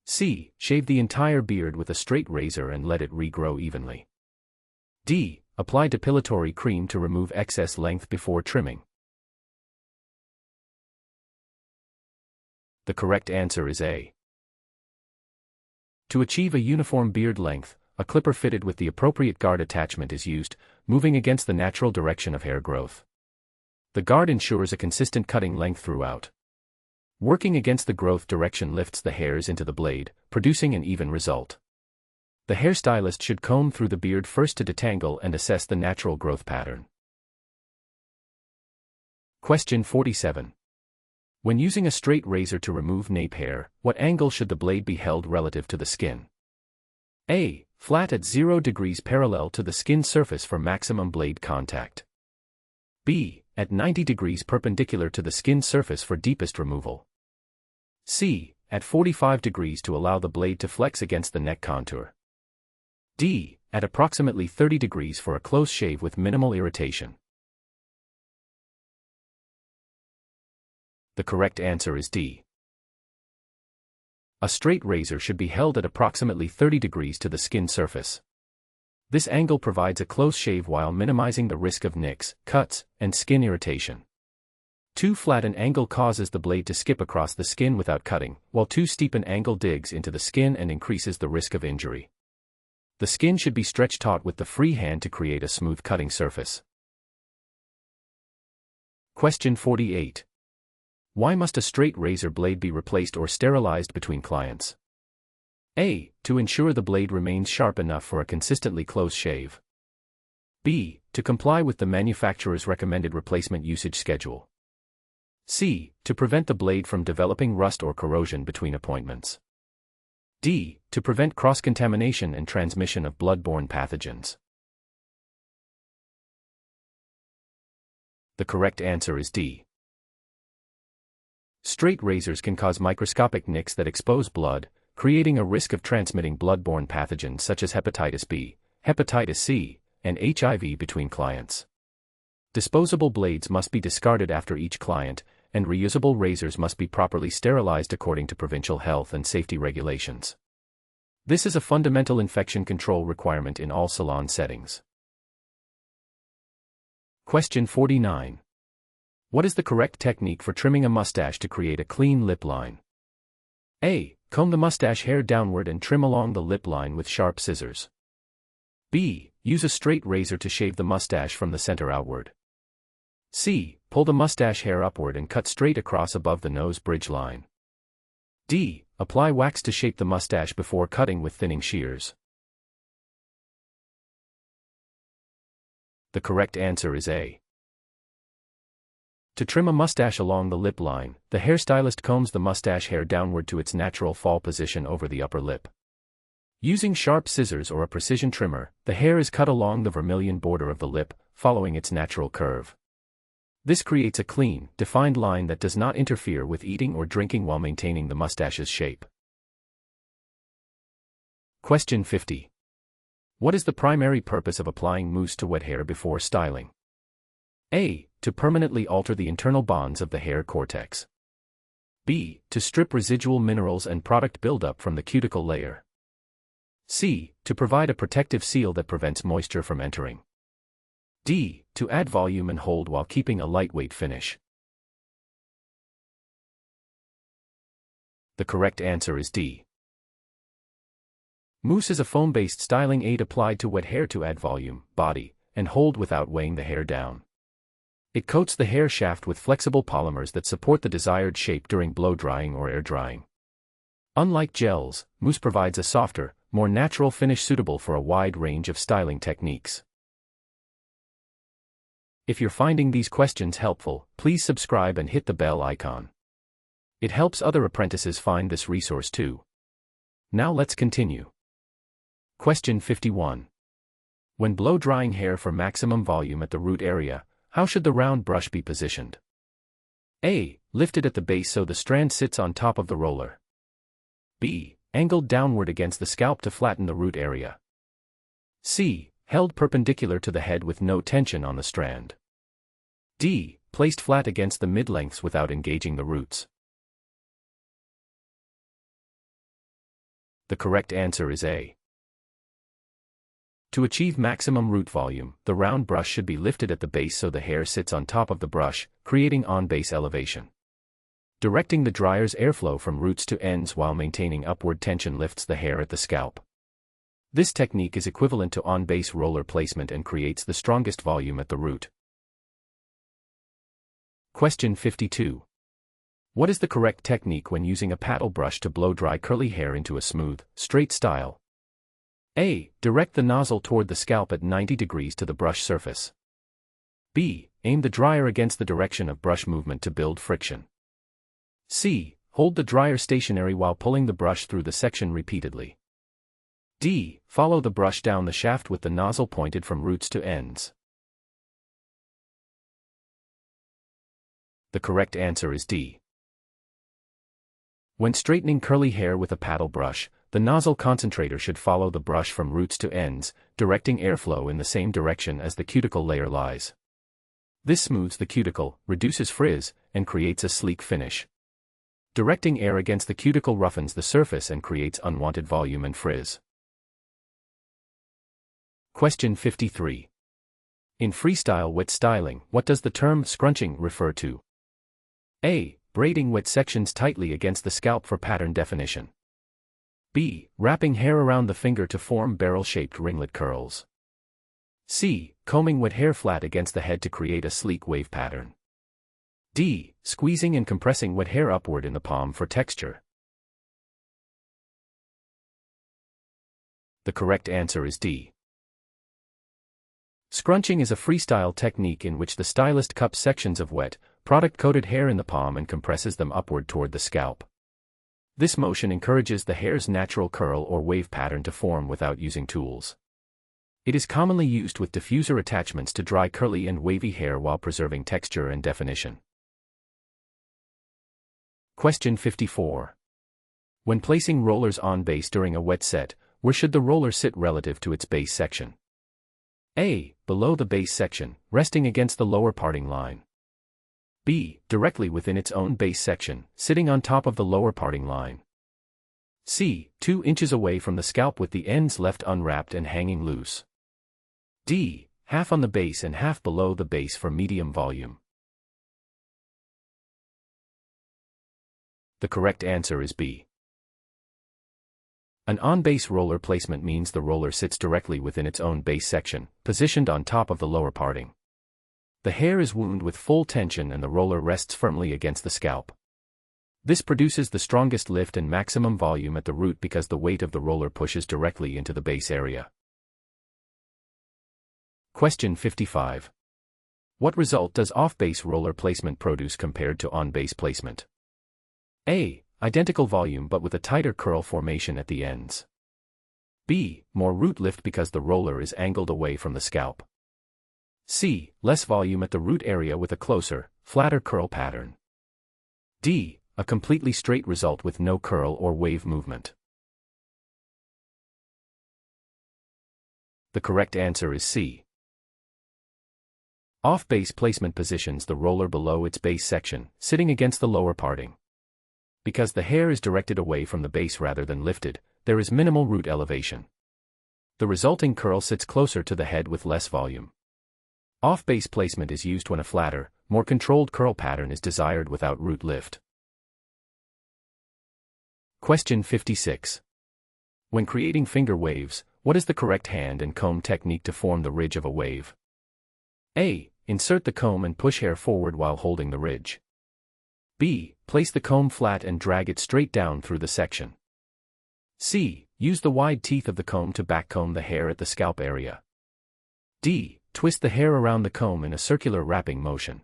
C. Shave the entire beard with a straight razor and let it regrow evenly. D. Apply depilatory cream to remove excess length before trimming. The correct answer is A. To achieve a uniform beard length, a clipper fitted with the appropriate guard attachment is used, moving against the natural direction of hair growth. The guard ensures a consistent cutting length throughout. Working against the growth direction lifts the hairs into the blade, producing an even result. The hairstylist should comb through the beard first to detangle and assess the natural growth pattern. Question 47. When using a straight razor to remove nape hair, what angle should the blade be held relative to the skin? A. Flat at 0 degrees parallel to the skin surface for maximum blade contact. B. At 90 degrees perpendicular to the skin surface for deepest removal. C. At 45 degrees to allow the blade to flex against the neck contour. D. At approximately 30 degrees for a close shave with minimal irritation. The correct answer is D. A straight razor should be held at approximately 30 degrees to the skin surface. This angle provides a close shave while minimizing the risk of nicks, cuts, and skin irritation. Too flat an angle causes the blade to skip across the skin without cutting, while too steep an angle digs into the skin and increases the risk of injury. The skin should be stretched taut with the free hand to create a smooth cutting surface. Question 48. Why must a straight razor blade be replaced or sterilized between clients? A. To ensure the blade remains sharp enough for a consistently close shave. B. To comply with the manufacturer's recommended replacement usage schedule. C. To prevent the blade from developing rust or corrosion between appointments. D. To prevent cross-contamination and transmission of blood-borne pathogens. The correct answer is D. Straight razors can cause microscopic nicks that expose blood, creating a risk of transmitting blood-borne pathogens such as hepatitis B, hepatitis C, and HIV between clients. Disposable blades must be discarded after each client, and reusable razors must be properly sterilized according to provincial health and safety regulations. This is a fundamental infection control requirement in all salon settings. Question 49. What is the correct technique for trimming a mustache to create a clean lip line? A. Comb the mustache hair downward and trim along the lip line with sharp scissors. B. Use a straight razor to shave the mustache from the center outward. C. Pull the mustache hair upward and cut straight across above the nose bridge line. D. Apply wax to shape the mustache before cutting with thinning shears. The correct answer is A. To trim a mustache along the lip line, the hairstylist combs the mustache hair downward to its natural fall position over the upper lip. Using sharp scissors or a precision trimmer, the hair is cut along the vermilion border of the lip, following its natural curve. This creates a clean, defined line that does not interfere with eating or drinking while maintaining the mustache's shape. Question 50. What is the primary purpose of applying mousse to wet hair before styling? A. To permanently alter the internal bonds of the hair cortex. B. To strip residual minerals and product buildup from the cuticle layer. C. To provide a protective seal that prevents moisture from entering. D. To add volume and hold while keeping a lightweight finish. The correct answer is D. Mousse is a foam-based styling aid applied to wet hair to add volume, body, and hold without weighing the hair down. It coats the hair shaft with flexible polymers that support the desired shape during blow-drying or air drying. Unlike gels, mousse provides a softer, more natural finish suitable for a wide range of styling techniques. If you're finding these questions helpful, please subscribe and hit the bell icon. It helps other apprentices find this resource too. Now let's continue. Question 51. When blow-drying hair for maximum volume at the root area, how should the round brush be positioned? A. Lifted at the base so the strand sits on top of the roller. B. Angled downward against the scalp to flatten the root area. C. Held perpendicular to the head with no tension on the strand. D. Placed flat against the mid-lengths without engaging the roots. The correct answer is A. To achieve maximum root volume, the round brush should be lifted at the base so the hair sits on top of the brush, creating on-base elevation. Directing the dryer's airflow from roots to ends while maintaining upward tension lifts the hair at the scalp. This technique is equivalent to on-base roller placement and creates the strongest volume at the root. Question 52. What is the correct technique when using a paddle brush to blow-dry curly hair into a smooth, straight style? A. Direct the nozzle toward the scalp at 90 degrees to the brush surface. B. Aim the dryer against the direction of brush movement to build friction. C. Hold the dryer stationary while pulling the brush through the section repeatedly. D. Follow the brush down the shaft with the nozzle pointed from roots to ends. The correct answer is D. When straightening curly hair with a paddle brush, the nozzle concentrator should follow the brush from roots to ends, directing airflow in the same direction as the cuticle layer lies. This smooths the cuticle, reduces frizz, and creates a sleek finish. Directing air against the cuticle roughens the surface and creates unwanted volume and frizz. Question 53. In freestyle wet styling, what does the term scrunching refer to? A. Braiding wet sections tightly against the scalp for pattern definition. B. Wrapping hair around the finger to form barrel-shaped ringlet curls. C. Combing wet hair flat against the head to create a sleek wave pattern. D. Squeezing and compressing wet hair upward in the palm for texture. The correct answer is D. Scrunching is a freestyle technique in which the stylist cups sections of wet, product-coated hair in the palm and compresses them upward toward the scalp. This motion encourages the hair's natural curl or wave pattern to form without using tools. It is commonly used with diffuser attachments to dry curly and wavy hair while preserving texture and definition. Question 54. When placing rollers on base during a wet set, where should the roller sit relative to its base section? A. Below the base section, resting against the lower parting line. B. Directly within its own base section, sitting on top of the lower parting line. C. 2 inches away from the scalp with the ends left unwrapped and hanging loose. D. Half on the base and half below the base for medium volume. The correct answer is B. An on-base roller placement means the roller sits directly within its own base section, positioned on top of the lower parting. The hair is wound with full tension and the roller rests firmly against the scalp. This produces the strongest lift and maximum volume at the root because the weight of the roller pushes directly into the base area. Question 55. What result does off-base roller placement produce compared to on-base placement? A. Identical volume but with a tighter curl formation at the ends. B. More root lift because the roller is angled away from the scalp. C. Less volume at the root area with a closer, flatter curl pattern. D. A completely straight result with no curl or wave movement. The correct answer is C. Off-base placement positions the roller below its base section, sitting against the lower parting. Because the hair is directed away from the base rather than lifted, there is minimal root elevation. The resulting curl sits closer to the head with less volume. Off-base placement is used when a flatter, more controlled curl pattern is desired without root lift. Question 56. When creating finger waves, what is the correct hand and comb technique to form the ridge of a wave? A. Insert the comb and push hair forward while holding the ridge. B. Place the comb flat and drag it straight down through the section. C. Use the wide teeth of the comb to backcomb the hair at the scalp area. D. Twist the hair around the comb in a circular wrapping motion.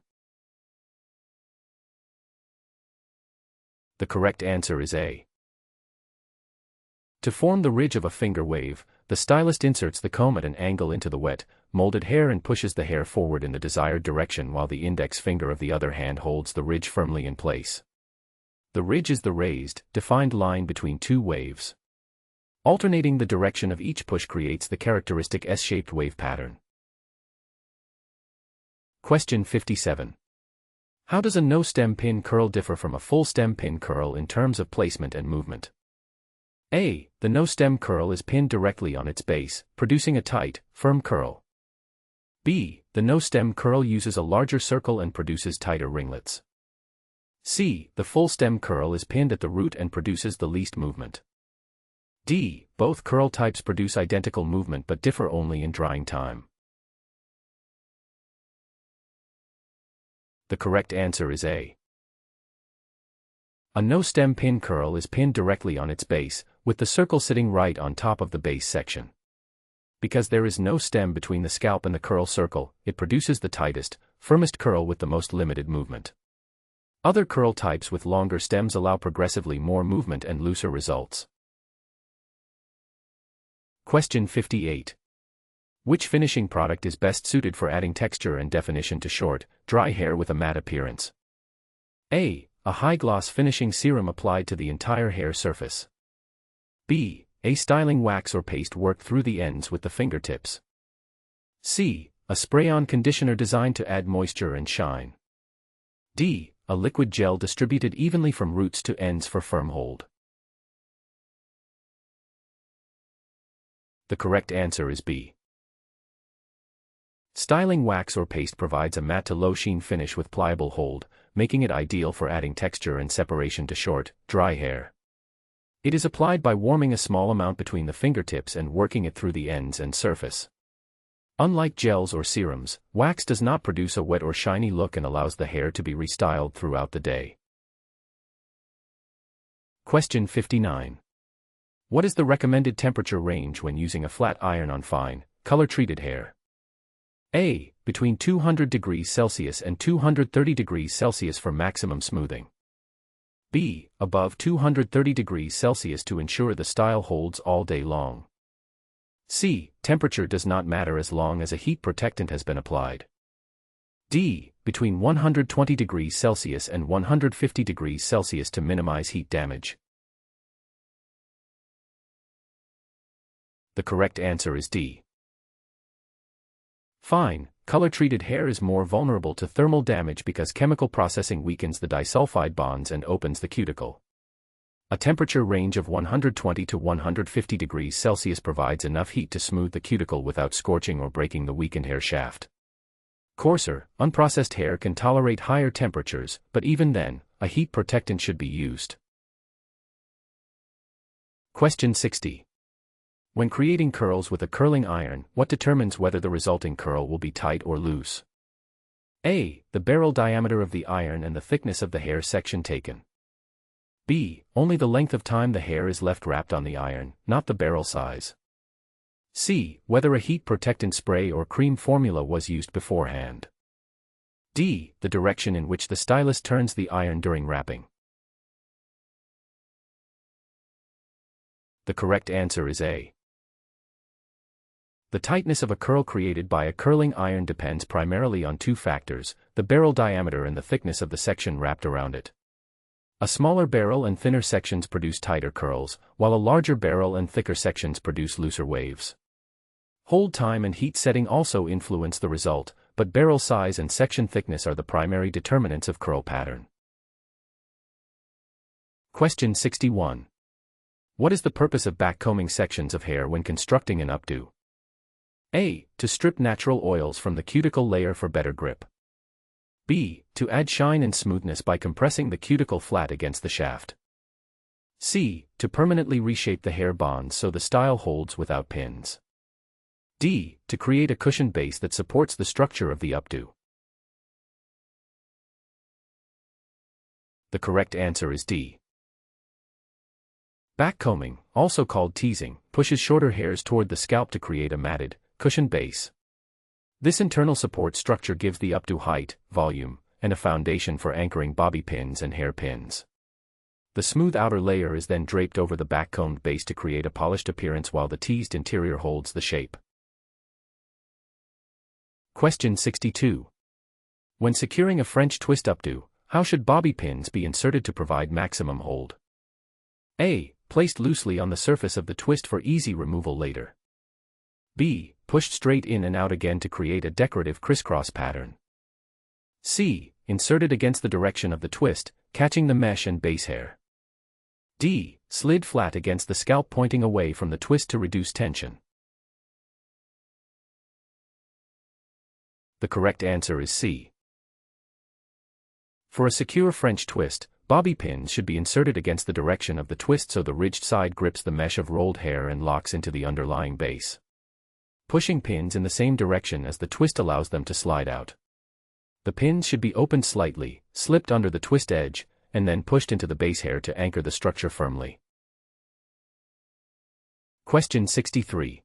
The correct answer is A. To form the ridge of a finger wave, the stylist inserts the comb at an angle into the wet, molded hair and pushes the hair forward in the desired direction while the index finger of the other hand holds the ridge firmly in place. The ridge is the raised, defined line between two waves. Alternating the direction of each push creates the characteristic S-shaped wave pattern. Question 57. How does a no-stem pin curl differ from a full-stem pin curl in terms of placement and movement? A. The no-stem curl is pinned directly on its base, producing a tight, firm curl. B. The no-stem curl uses a larger circle and produces tighter ringlets. C. The full-stem curl is pinned at the root and produces the least movement. D. Both curl types produce identical movement but differ only in drying time. The correct answer is A. A no-stem pin curl is pinned directly on its base, with the circle sitting right on top of the base section. Because there is no stem between the scalp and the curl circle, it produces the tightest, firmest curl with the most limited movement. Other curl types with longer stems allow progressively more movement and looser results. Question 58. Which finishing product is best suited for adding texture and definition to short, dry hair with a matte appearance? A. A high-gloss finishing serum applied to the entire hair surface. B. A styling wax or paste worked through the ends with the fingertips. C. A spray-on conditioner designed to add moisture and shine. D. A liquid gel distributed evenly from roots to ends for firm hold. The correct answer is B. Styling wax or paste provides a matte to low sheen finish with pliable hold, making it ideal for adding texture and separation to short, dry hair. It is applied by warming a small amount between the fingertips and working it through the ends and surface. Unlike gels or serums, wax does not produce a wet or shiny look and allows the hair to be restyled throughout the day. Question 59. What is the recommended temperature range when using a flat iron on fine, color-treated hair? A. Between 200 degrees Celsius and 230 degrees Celsius for maximum smoothing. B. Above 230 degrees Celsius to ensure the style holds all day long. C. Temperature does not matter as long as a heat protectant has been applied. D. Between 120 degrees Celsius and 150 degrees Celsius to minimize heat damage. The correct answer is D. Fine, color-treated hair is more vulnerable to thermal damage because chemical processing weakens the disulfide bonds and opens the cuticle. A temperature range of 120 to 150 degrees Celsius provides enough heat to smooth the cuticle without scorching or breaking the weakened hair shaft. Coarser, unprocessed hair can tolerate higher temperatures, but even then, a heat protectant should be used. Question 60. When creating curls with a curling iron, what determines whether the resulting curl will be tight or loose? A. The barrel diameter of the iron and the thickness of the hair section taken. B. Only the length of time the hair is left wrapped on the iron, not the barrel size. C. Whether a heat protectant spray or cream formula was used beforehand. D. The direction in which the stylist turns the iron during wrapping. The correct answer is A. The tightness of a curl created by a curling iron depends primarily on two factors, the barrel diameter and the thickness of the section wrapped around it. A smaller barrel and thinner sections produce tighter curls, while a larger barrel and thicker sections produce looser waves. Hold time and heat setting also influence the result, but barrel size and section thickness are the primary determinants of curl pattern. Question 61. What is the purpose of backcombing sections of hair when constructing an updo? A. To strip natural oils from the cuticle layer for better grip. B. To add shine and smoothness by compressing the cuticle flat against the shaft. C. To permanently reshape the hair bonds so the style holds without pins. D. To create a cushioned base that supports the structure of the updo. The correct answer is D. Backcombing, also called teasing, pushes shorter hairs toward the scalp to create a matted, cushioned base. This internal support structure gives the updo height, volume, and a foundation for anchoring bobby pins and hair pins. The smooth outer layer is then draped over the backcombed base to create a polished appearance while the teased interior holds the shape. Question 62. When securing a French twist updo, how should bobby pins be inserted to provide maximum hold? A. Placed loosely on the surface of the twist for easy removal later. B. Pushed straight in and out again to create a decorative crisscross pattern. C. Inserted against the direction of the twist, catching the mesh and base hair. D. Slid flat against the scalp pointing away from the twist to reduce tension. The correct answer is C. For a secure French twist, bobby pins should be inserted against the direction of the twist so the ridged side grips the mesh of rolled hair and locks into the underlying base. Pushing pins in the same direction as the twist allows them to slide out. The pins should be opened slightly, slipped under the twist edge, and then pushed into the base hair to anchor the structure firmly. Question 63.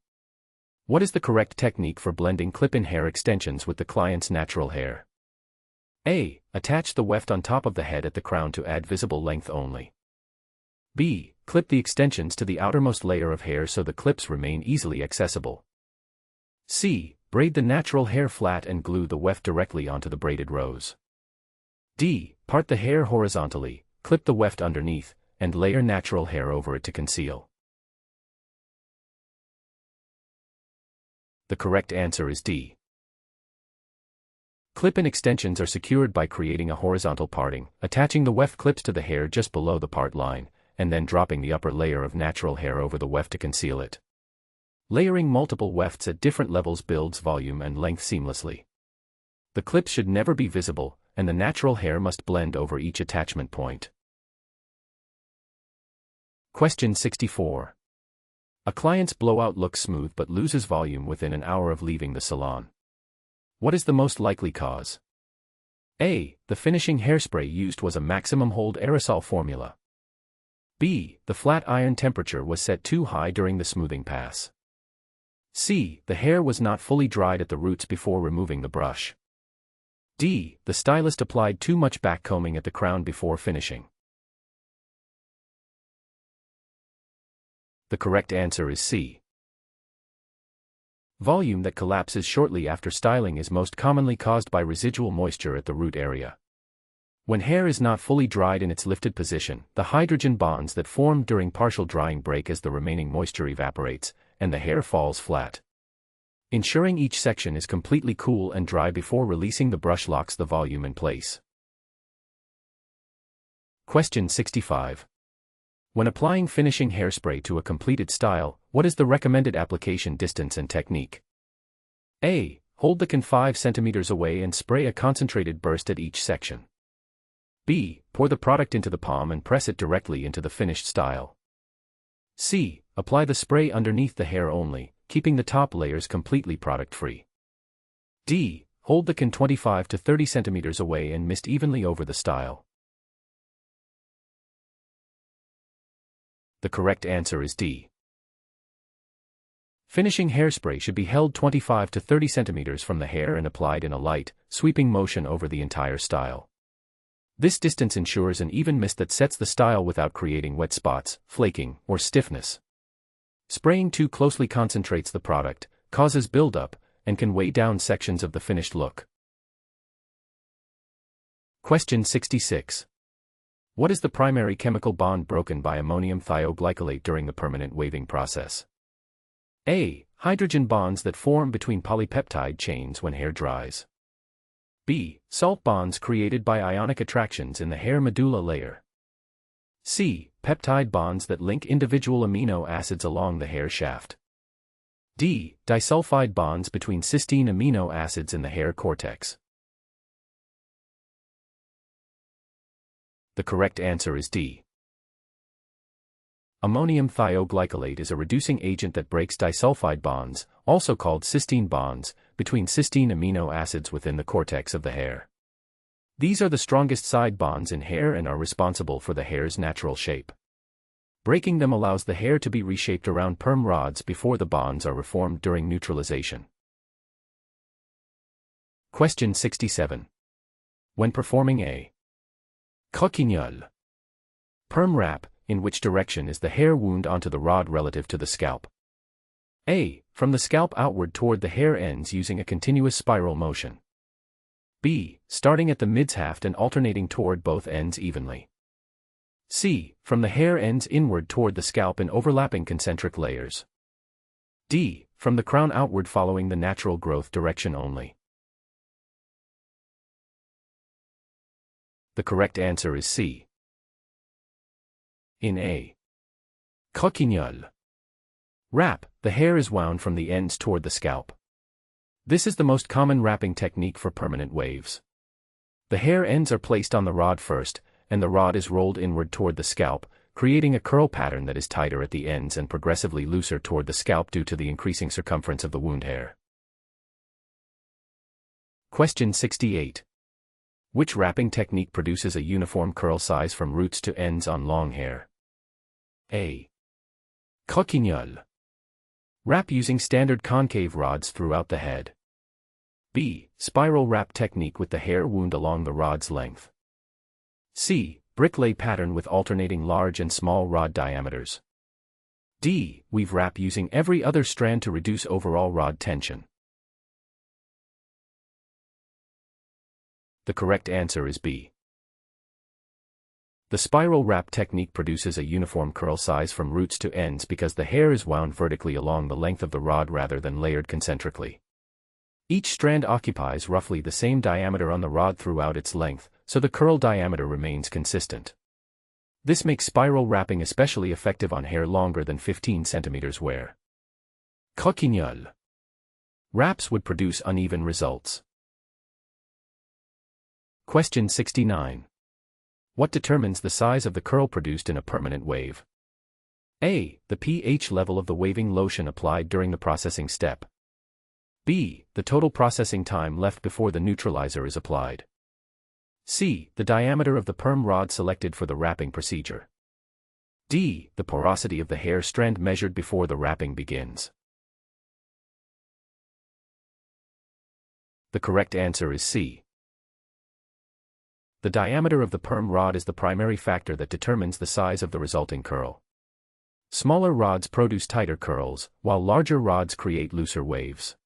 What is the correct technique for blending clip-in hair extensions with the client's natural hair? A. Attach the weft on top of the head at the crown to add visible length only. B. Clip the extensions to the outermost layer of hair so the clips remain easily accessible. C. Braid the natural hair flat and glue the weft directly onto the braided rows. D. Part the hair horizontally, clip the weft underneath, and layer natural hair over it to conceal. The correct answer is D. Clip-in extensions are secured by creating a horizontal parting, attaching the weft clips to the hair just below the part line, and then dropping the upper layer of natural hair over the weft to conceal it. Layering multiple wefts at different levels builds volume and length seamlessly. The clips should never be visible, and the natural hair must blend over each attachment point. Question 64. A client's blowout looks smooth but loses volume within an hour of leaving the salon. What is the most likely cause? A. The finishing hairspray used was a maximum hold aerosol formula. B. The flat iron temperature was set too high during the smoothing pass. C. The hair was not fully dried at the roots before removing the brush. D. The stylist applied too much backcombing at the crown before finishing. The correct answer is C. Volume that collapses shortly after styling is most commonly caused by residual moisture at the root area. When hair is not fully dried in its lifted position, the hydrogen bonds that form during partial drying break as the remaining moisture evaporates, and the hair falls flat. Ensuring each section is completely cool and dry before releasing the brush locks the volume in place. Question 65. When applying finishing hairspray to a completed style, what is the recommended application distance and technique? A. Hold the can 5 cm away and spray a concentrated burst at each section. B. Pour the product into the palm and press it directly into the finished style. C. Apply the spray underneath the hair only, keeping the top layers completely product-free. D. Hold the can 25 to 30 cm away and mist evenly over the style. The correct answer is D. Finishing hairspray should be held 25 to 30 cm from the hair and applied in a light, sweeping motion over the entire style. This distance ensures an even mist that sets the style without creating wet spots, flaking, or stiffness. Spraying too closely concentrates the product, causes buildup, and can weigh down sections of the finished look. Question 66. What is the primary chemical bond broken by ammonium thioglycolate during the permanent waving process? A. Hydrogen bonds that form between polypeptide chains when hair dries. B. Salt bonds created by ionic attractions in the hair medulla layer. C. Peptide bonds that link individual amino acids along the hair shaft. D. Disulfide bonds between cysteine amino acids in the hair cortex. The correct answer is D. Ammonium thioglycolate is a reducing agent that breaks disulfide bonds, also called cysteine bonds, between cysteine amino acids within the cortex of the hair. These are the strongest side bonds in hair and are responsible for the hair's natural shape. Breaking them allows the hair to be reshaped around perm rods before the bonds are reformed during neutralization. Question 67. When performing a coquignol perm wrap, in which direction is the hair wound onto the rod relative to the scalp? A. From the scalp outward toward the hair ends using a continuous spiral motion. B. Starting at the midhaft and alternating toward both ends evenly. C. From the hair ends inward toward the scalp in overlapping concentric layers. D. From the crown outward following the natural growth direction only. The correct answer is C. In a coquignol wrap, the hair is wound from the ends toward the scalp. This is the most common wrapping technique for permanent waves. The hair ends are placed on the rod first, and the rod is rolled inward toward the scalp, creating a curl pattern that is tighter at the ends and progressively looser toward the scalp due to the increasing circumference of the wound hair. Question 68. Which wrapping technique produces a uniform curl size from roots to ends on long hair? A. Coquignol wrap using standard concave rods throughout the head. B. Spiral wrap technique with the hair wound along the rod's length. C. Bricklay pattern with alternating large and small rod diameters. D. Weave wrap using every other strand to reduce overall rod tension. The correct answer is B. The spiral wrap technique produces a uniform curl size from roots to ends because the hair is wound vertically along the length of the rod rather than layered concentrically. Each strand occupies roughly the same diameter on the rod throughout its length, so the curl diameter remains consistent. This makes spiral wrapping especially effective on hair longer than 15 centimeters where coquignol wraps would produce uneven results. Question 69. What determines the size of the curl produced in a permanent wave? A. The pH level of the waving lotion applied during the processing step. B. The total processing time left before the neutralizer is applied. C. The diameter of the perm rod selected for the wrapping procedure. D. The porosity of the hair strand measured before the wrapping begins. The correct answer is C. The diameter of the perm rod is the primary factor that determines the size of the resulting curl. Smaller rods produce tighter curls, while larger rods create looser waves.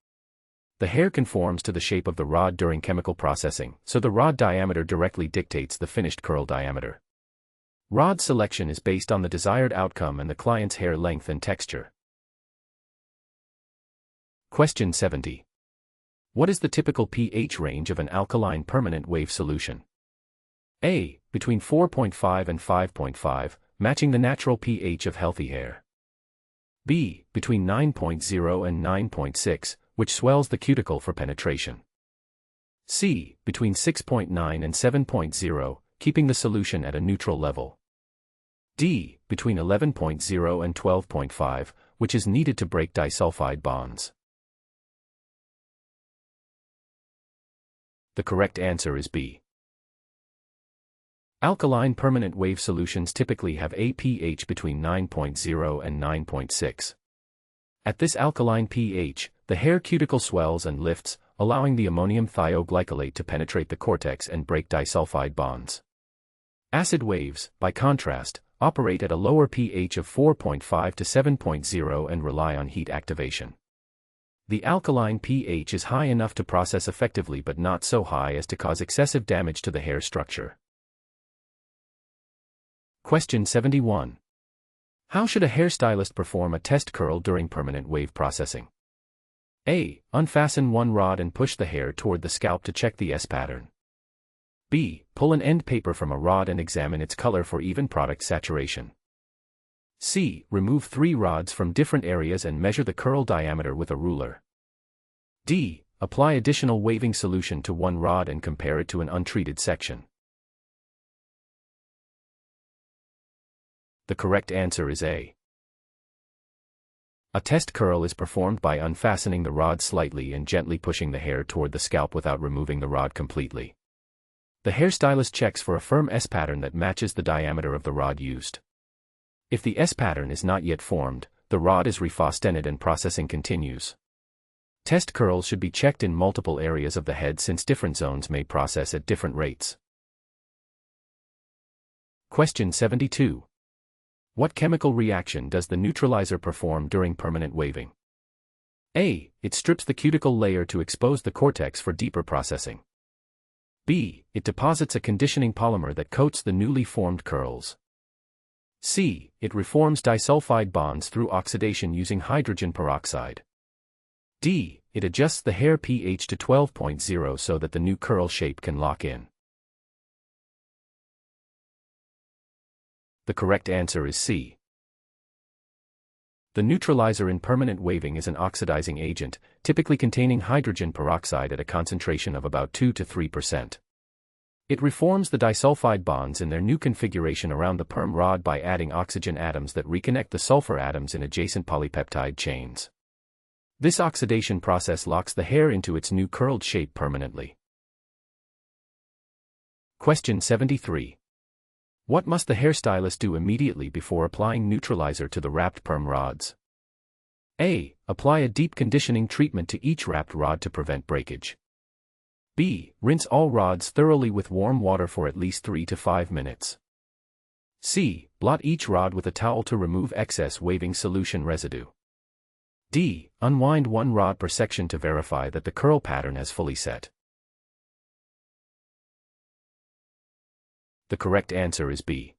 The hair conforms to the shape of the rod during chemical processing, so the rod diameter directly dictates the finished curl diameter. Rod selection is based on the desired outcome and the client's hair length and texture. Question 70. What is the typical pH range of an alkaline permanent wave solution? A. Between 4.5 and 5.5, matching the natural pH of healthy hair. B. Between 9.0 and 9.6, which swells the cuticle for penetration. C. Between 6.9 and 7.0, keeping the solution at a neutral level. D. Between 11.0 and 12.5, which is needed to break disulfide bonds. The correct answer is B. Alkaline permanent wave solutions typically have a pH between 9.0 and 9.6. At this alkaline pH, the hair cuticle swells and lifts, allowing the ammonium thioglycolate to penetrate the cortex and break disulfide bonds. Acid waves, by contrast, operate at a lower pH of 4.5 to 7.0 and rely on heat activation. The alkaline pH is high enough to process effectively but not so high as to cause excessive damage to the hair structure. Question 71. How should a hairstylist perform a test curl during permanent wave processing? A. Unfasten one rod and push the hair toward the scalp to check the S pattern. B. Pull an end paper from a rod and examine its color for even product saturation. C. Remove 3 rods from different areas and measure the curl diameter with a ruler. D. Apply additional waving solution to one rod and compare it to an untreated section. The correct answer is A. A test curl is performed by unfastening the rod slightly and gently pushing the hair toward the scalp without removing the rod completely. The hairstylist checks for a firm S pattern that matches the diameter of the rod used. If the S pattern is not yet formed, the rod is refastened and processing continues. Test curls should be checked in multiple areas of the head since different zones may process at different rates. Question 72. What chemical reaction does the neutralizer perform during permanent waving? A. It strips the cuticle layer to expose the cortex for deeper processing. B. It deposits a conditioning polymer that coats the newly formed curls. C. It reforms disulfide bonds through oxidation using hydrogen peroxide. D. It adjusts the hair pH to 12.0 so that the new curl shape can lock in. The correct answer is C. The neutralizer in permanent waving is an oxidizing agent, typically containing hydrogen peroxide at a concentration of about 2 to 3%. It reforms the disulfide bonds in their new configuration around the perm rod by adding oxygen atoms that reconnect the sulfur atoms in adjacent polypeptide chains. This oxidation process locks the hair into its new curled shape permanently. Question 73. What must the hairstylist do immediately before applying neutralizer to the wrapped perm rods? A. Apply a deep conditioning treatment to each wrapped rod to prevent breakage. B. Rinse all rods thoroughly with warm water for at least 3 to 5 minutes. C. Blot each rod with a towel to remove excess waving solution residue. D. Unwind one rod per section to verify that the curl pattern has fully set. The correct answer is B.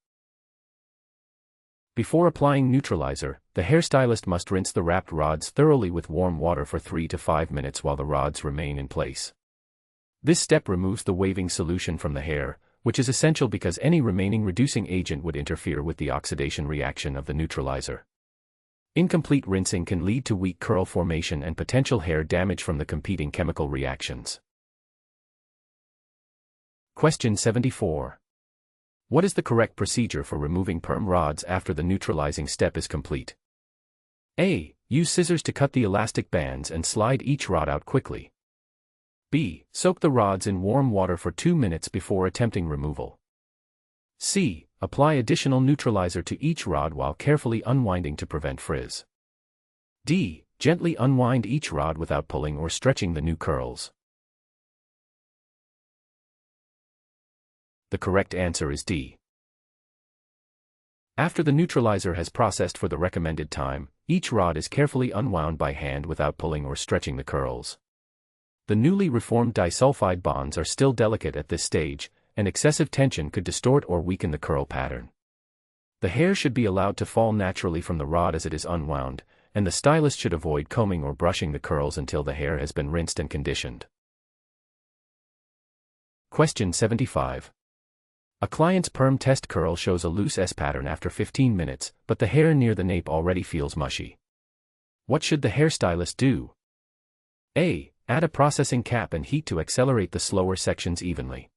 Before applying neutralizer, the hairstylist must rinse the wrapped rods thoroughly with warm water for 3 to 5 minutes while the rods remain in place. This step removes the waving solution from the hair, which is essential because any remaining reducing agent would interfere with the oxidation reaction of the neutralizer. Incomplete rinsing can lead to weak curl formation and potential hair damage from the competing chemical reactions. Question 74. What is the correct procedure for removing perm rods after the neutralizing step is complete? A. Use scissors to cut the elastic bands and slide each rod out quickly. B. Soak the rods in warm water for 2 minutes before attempting removal. C. Apply additional neutralizer to each rod while carefully unwinding to prevent frizz. D. Gently unwind each rod without pulling or stretching the new curls. The correct answer is D. After the neutralizer has processed for the recommended time, each rod is carefully unwound by hand without pulling or stretching the curls. The newly reformed disulfide bonds are still delicate at this stage, and excessive tension could distort or weaken the curl pattern. The hair should be allowed to fall naturally from the rod as it is unwound, and the stylist should avoid combing or brushing the curls until the hair has been rinsed and conditioned. Question 75. A client's perm test curl shows a loose S pattern after 15 minutes, but the hair near the nape already feels mushy. What should the hairstylist do? A. Add a processing cap and heat to accelerate the slower sections evenly.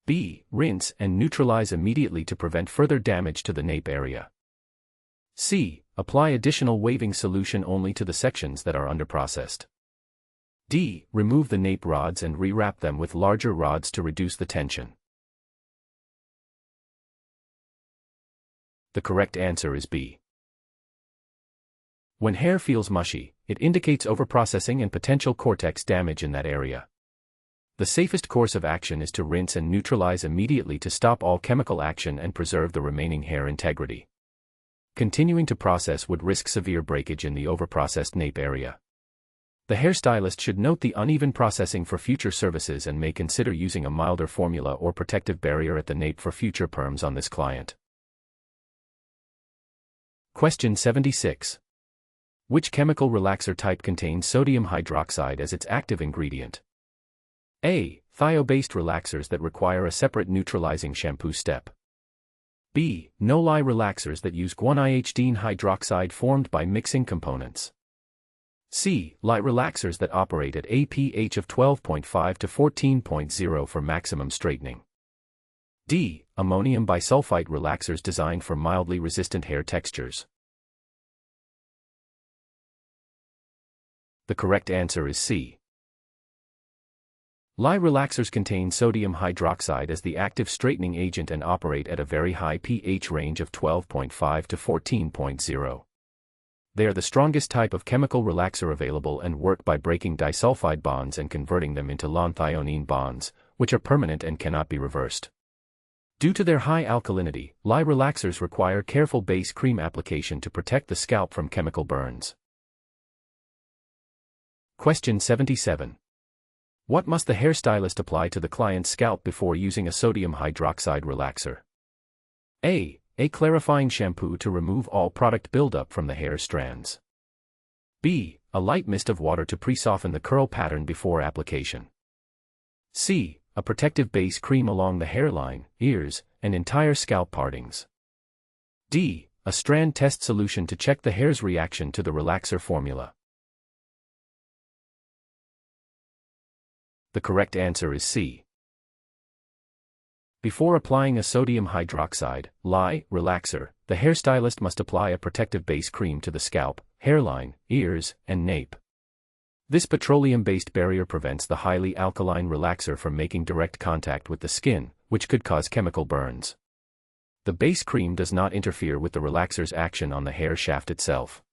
B. Rinse and neutralize immediately to prevent further damage to the nape area. C. Apply additional waving solution only to the sections that are underprocessed. D. Remove the nape rods and rewrap them with larger rods to reduce the tension. The correct answer is B. When hair feels mushy, it indicates overprocessing and potential cortex damage in that area. The safest course of action is to rinse and neutralize immediately to stop all chemical action and preserve the remaining hair integrity. Continuing to process would risk severe breakage in the overprocessed nape area. The hairstylist should note the uneven processing for future services and may consider using a milder formula or protective barrier at the nape for future perms on this client. Question 76. Which chemical relaxer type contains sodium hydroxide as its active ingredient? A. Thio-based relaxers that require a separate neutralizing shampoo step. B. No-lye relaxers that use guanidine hydroxide formed by mixing components. C. Lye relaxers that operate at a pH of 12.5 to 14.0 for maximum straightening. D. Ammonium bisulfite relaxers designed for mildly resistant hair textures. The correct answer is C. Lye relaxers contain sodium hydroxide as the active straightening agent and operate at a very high pH range of 12.5 to 14.0. They are the strongest type of chemical relaxer available and work by breaking disulfide bonds and converting them into lanthanidine bonds, which are permanent and cannot be reversed. Due to their high alkalinity, lye relaxers require careful base cream application to protect the scalp from chemical burns. Question 77. What must the hairstylist apply to the client's scalp before using a sodium hydroxide relaxer? A. A clarifying shampoo to remove all product buildup from the hair strands. B. A light mist of water to pre-soften the curl pattern before application. C. A protective base cream along the hairline, ears, and entire scalp partings. D. A strand test solution to check the hair's reaction to the relaxer formula. The correct answer is C. Before applying a sodium hydroxide, lye, relaxer, the hairstylist must apply a protective base cream to the scalp, hairline, ears, and nape. This petroleum-based barrier prevents the highly alkaline relaxer from making direct contact with the skin, which could cause chemical burns. The base cream does not interfere with the relaxer's action on the hair shaft itself.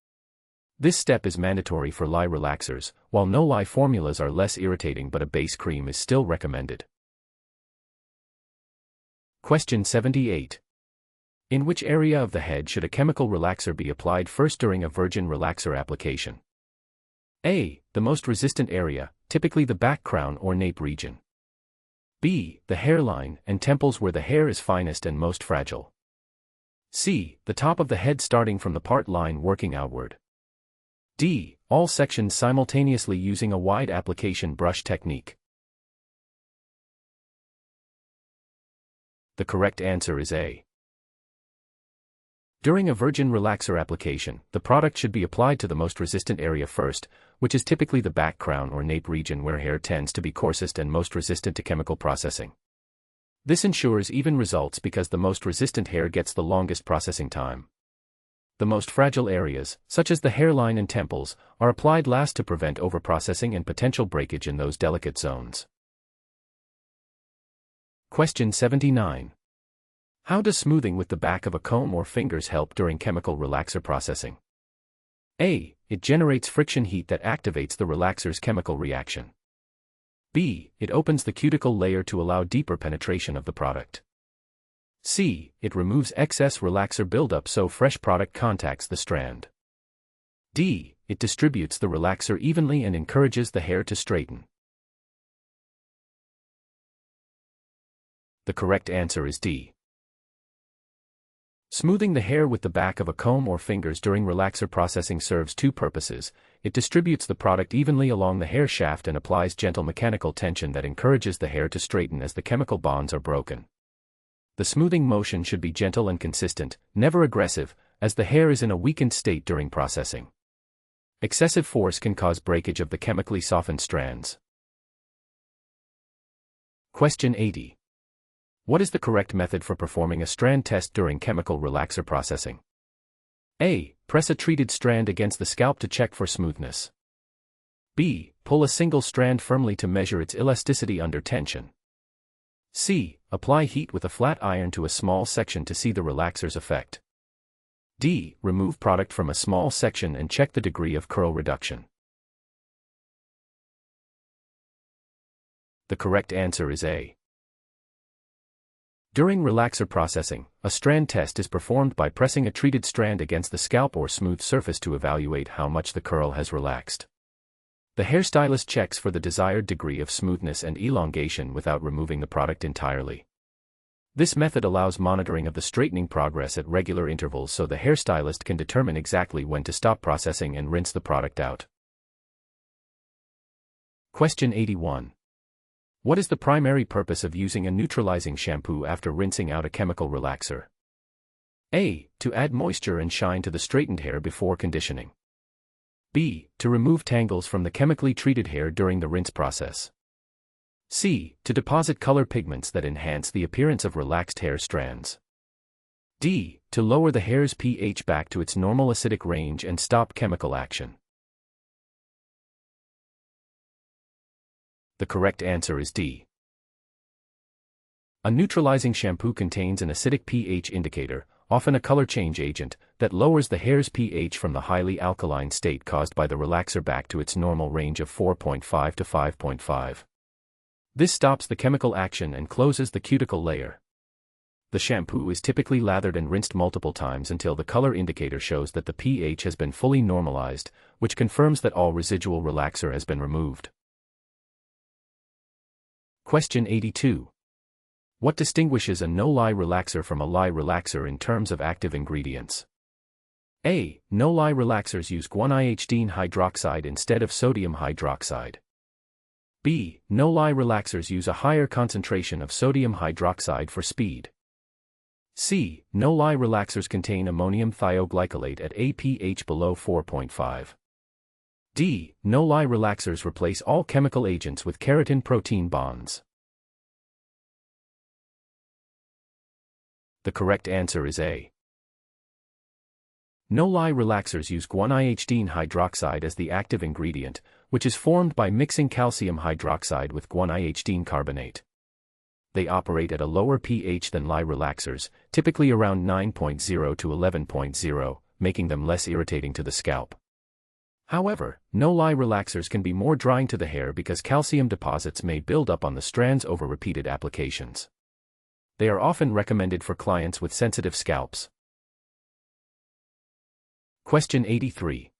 This step is mandatory for lye relaxers, while no-lye formulas are less irritating but a base cream is still recommended. Question 78. In which area of the head should a chemical relaxer be applied first during a virgin relaxer application? A. The most resistant area, typically the back crown or nape region. B. The hairline and temples where the hair is finest and most fragile. C. The top of the head starting from the part line working outward. D. All sections simultaneously using a wide application brush technique. The correct answer is A. During a virgin relaxer application, the product should be applied to the most resistant area first, which is typically the back crown or nape region where hair tends to be coarsest and most resistant to chemical processing. This ensures even results because the most resistant hair gets the longest processing time. The most fragile areas, such as the hairline and temples, are applied last to prevent overprocessing and potential breakage in those delicate zones. Question 79. How does smoothing with the back of a comb or fingers help during chemical relaxer processing? A. It generates friction heat that activates the relaxer's chemical reaction. B. It opens the cuticle layer to allow deeper penetration of the product. C. It removes excess relaxer buildup so fresh product contacts the strand. D. It distributes the relaxer evenly and encourages the hair to straighten. The correct answer is D. Smoothing the hair with the back of a comb or fingers during relaxer processing serves two purposes. It distributes the product evenly along the hair shaft and applies gentle mechanical tension that encourages the hair to straighten as the chemical bonds are broken. The smoothing motion should be gentle and consistent, never aggressive, as the hair is in a weakened state during processing. Excessive force can cause breakage of the chemically softened strands. Question 80. What is the correct method for performing a strand test during chemical relaxer processing? A. Press a treated strand against the scalp to check for smoothness. B. Pull a single strand firmly to measure its elasticity under tension. C. Apply heat with a flat iron to a small section to see the relaxer's effect. D. Remove product from a small section and check the degree of curl reduction. The correct answer is A. During relaxer processing, a strand test is performed by pressing a treated strand against the scalp or smooth surface to evaluate how much the curl has relaxed. The hairstylist checks for the desired degree of smoothness and elongation without removing the product entirely. This method allows monitoring of the straightening progress at regular intervals so the hairstylist can determine exactly when to stop processing and rinse the product out. Question 81. What is the primary purpose of using a neutralizing shampoo after rinsing out a chemical relaxer? A. To add moisture and shine to the straightened hair before conditioning. B. To remove tangles from the chemically treated hair during the rinse process. C. To deposit color pigments that enhance the appearance of relaxed hair strands. D. To lower the hair's pH back to its normal acidic range and stop chemical action. The correct answer is D. A neutralizing shampoo contains an acidic pH indicator, often a color change agent, that lowers the hair's pH from the highly alkaline state caused by the relaxer back to its normal range of 4.5 to 5.5. This stops the chemical action and closes the cuticle layer. The shampoo is typically lathered and rinsed multiple times until the color indicator shows that the pH has been fully normalized, which confirms that all residual relaxer has been removed. Question 82. What distinguishes a no-lye relaxer from a lye relaxer in terms of active ingredients? A. No-lye relaxers use guanidine hydroxide instead of sodium hydroxide. B. No-lye relaxers use a higher concentration of sodium hydroxide for speed. C. No-lye relaxers contain ammonium thioglycolate at a pH below 4.5. D. No-lye relaxers replace all chemical agents with keratin-protein bonds. The correct answer is A. No-lye relaxers use guanidine hydroxide as the active ingredient, which is formed by mixing calcium hydroxide with guanidine carbonate. They operate at a lower pH than lye relaxers, typically around 9.0 to 11.0, making them less irritating to the scalp. However, no-lye relaxers can be more drying to the hair because calcium deposits may build up on the strands over repeated applications. They are often recommended for clients with sensitive scalps. Question 83.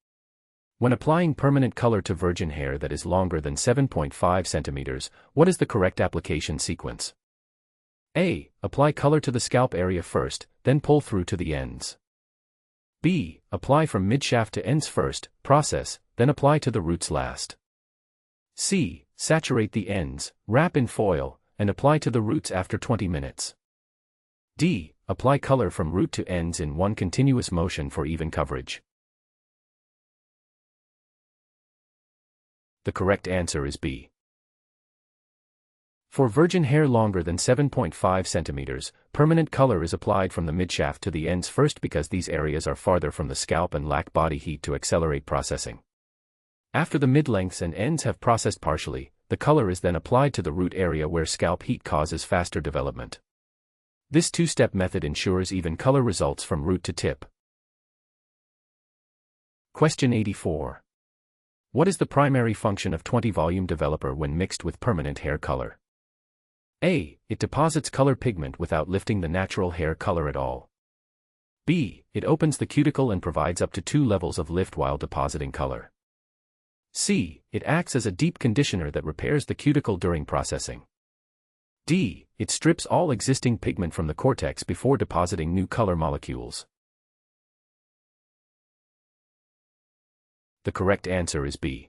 When applying permanent color to virgin hair that is longer than 7.5 centimeters, what is the correct application sequence? A. Apply color to the scalp area first, then pull through to the ends. B. Apply from midshaft to ends first, process, then apply to the roots last. C. Saturate the ends, wrap in foil, and apply to the roots after 20 minutes. D. Apply color from root to ends in one continuous motion for even coverage. The correct answer is B. For virgin hair longer than 7.5 centimeters, permanent color is applied from the midshaft to the ends first because these areas are farther from the scalp and lack body heat to accelerate processing. After the mid-lengths and ends have processed partially, the color is then applied to the root area where scalp heat causes faster development. This two-step method ensures even color results from root to tip. Question 84. What is the primary function of 20-volume developer when mixed with permanent hair color? A. It deposits color pigment without lifting the natural hair color at all. B. It opens the cuticle and provides up to 2 levels of lift while depositing color. C. It acts as a deep conditioner that repairs the cuticle during processing. D. It strips all existing pigment from the cortex before depositing new color molecules. The correct answer is B.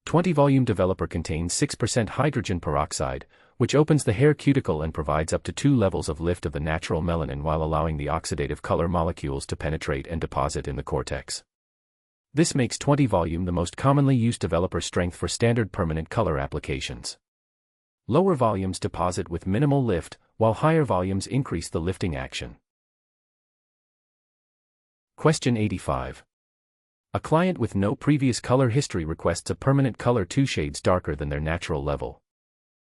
20-volume developer contains 6% hydrogen peroxide, which opens the hair cuticle and provides up to 2 levels of lift of the natural melanin while allowing the oxidative color molecules to penetrate and deposit in the cortex. This makes 20-volume the most commonly used developer strength for standard permanent color applications. Lower volumes deposit with minimal lift, while higher volumes increase the lifting action. Question 85. A client with no previous color history requests a permanent color 2 shades darker than their natural level.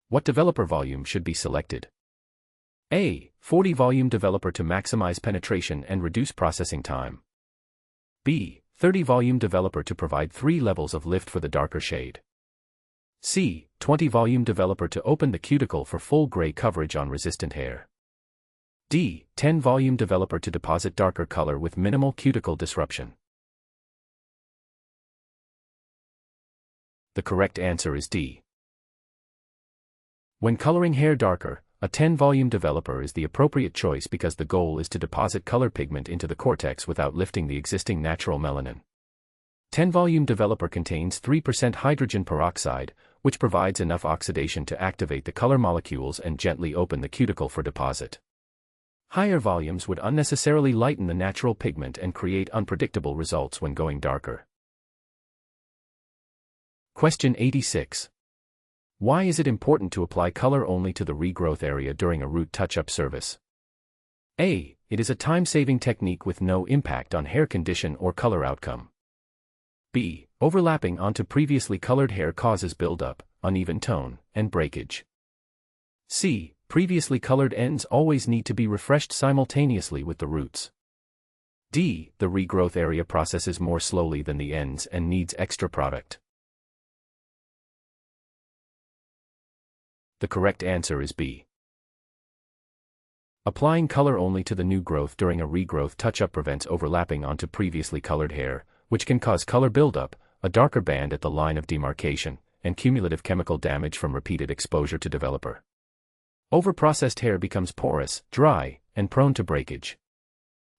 What developer volume should be selected? A. 40-volume developer to maximize penetration and reduce processing time. B. 30-volume developer to provide 3 levels of lift for the darker shade. C. 20-volume developer to open the cuticle for full gray coverage on resistant hair. D. 10-volume developer to deposit darker color with minimal cuticle disruption. The correct answer is D. When coloring hair darker, a 10-volume developer is the appropriate choice because the goal is to deposit color pigment into the cortex without lifting the existing natural melanin. 10-volume developer contains 3% hydrogen peroxide, which provides enough oxidation to activate the color molecules and gently open the cuticle for deposit. Higher volumes would unnecessarily lighten the natural pigment and create unpredictable results when going darker. Question 86. Why is it important to apply color only to the regrowth area during a root touch-up service? A. It is a time-saving technique with no impact on hair condition or color outcome. B. Overlapping onto previously colored hair causes buildup, uneven tone, and breakage. C. Previously colored ends always need to be refreshed simultaneously with the roots. D. The regrowth area processes more slowly than the ends and needs extra product. The correct answer is B. Applying color only to the new growth during a regrowth touch-up prevents overlapping onto previously colored hair, which can cause color buildup, a darker band at the line of demarcation, and cumulative chemical damage from repeated exposure to developer. Overprocessed hair becomes porous, dry, and prone to breakage.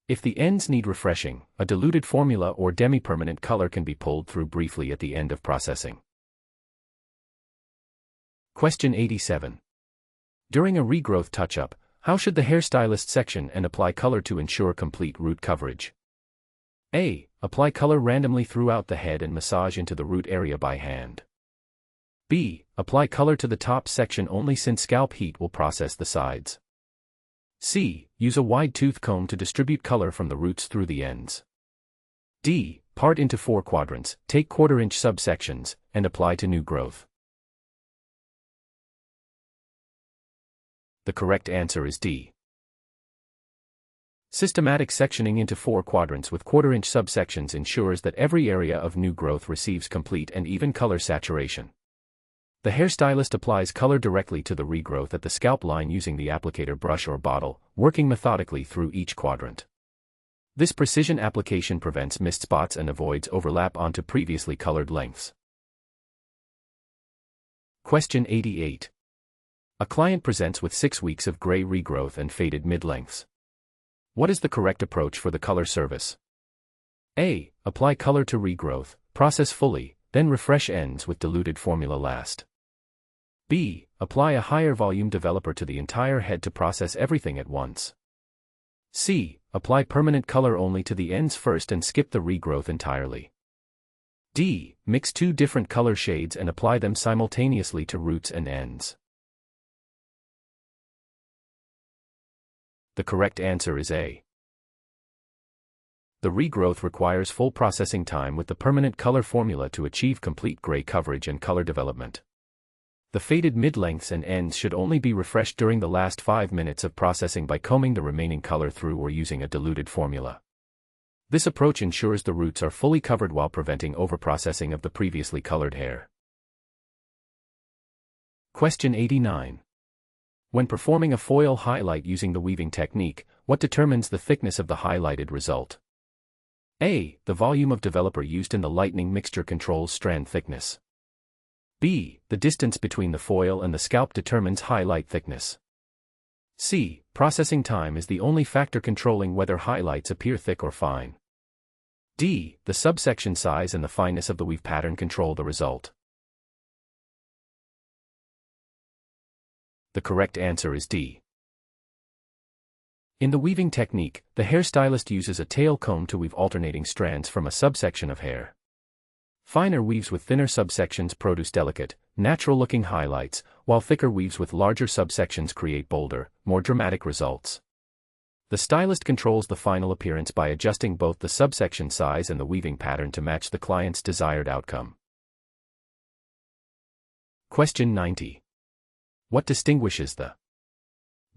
If the ends need refreshing, a diluted formula or demi-permanent color can be pulled through briefly at the end of processing. Question 87. During a regrowth touch-up, how should the hairstylist section and apply color to ensure complete root coverage? A. Apply color randomly throughout the head and massage into the root area by hand. B. Apply color to the top section only since scalp heat will process the sides. C. Use a wide tooth comb to distribute color from the roots through the ends. D. Part into 4 quadrants, take quarter-inch subsections, and apply to new growth. The correct answer is D. Systematic sectioning into 4 quadrants with quarter-inch subsections ensures that every area of new growth receives complete and even color saturation. The hairstylist applies color directly to the regrowth at the scalp line using the applicator brush or bottle, working methodically through each quadrant. This precision application prevents missed spots and avoids overlap onto previously colored lengths. Question 88. A client presents with 6 weeks of gray regrowth and faded mid-lengths. What is the correct approach for the color service? A. Apply color to regrowth, process fully, then refresh ends with diluted formula last. B. Apply a higher volume developer to the entire head to process everything at once. C. Apply permanent color only to the ends first and skip the regrowth entirely. D. Mix 2 different color shades and apply them simultaneously to roots and ends. The correct answer is A. The regrowth requires full processing time with the permanent color formula to achieve complete gray coverage and color development. The faded mid-lengths and ends should only be refreshed during the last 5 minutes of processing by combing the remaining color through or using a diluted formula. This approach ensures the roots are fully covered while preventing overprocessing of the previously colored hair. Question 89. When performing a foil highlight using the weaving technique, what determines the thickness of the highlighted result? A. The volume of developer used in the lightening mixture controls strand thickness. B. The distance between the foil and the scalp determines highlight thickness. C. Processing time is the only factor controlling whether highlights appear thick or fine. D. The subsection size and the fineness of the weave pattern control the result. The correct answer is D. In the weaving technique, the hairstylist uses a tail comb to weave alternating strands from a subsection of hair. Finer weaves with thinner subsections produce delicate, natural-looking highlights, while thicker weaves with larger subsections create bolder, more dramatic results. The stylist controls the final appearance by adjusting both the subsection size and the weaving pattern to match the client's desired outcome. Question 90. What distinguishes the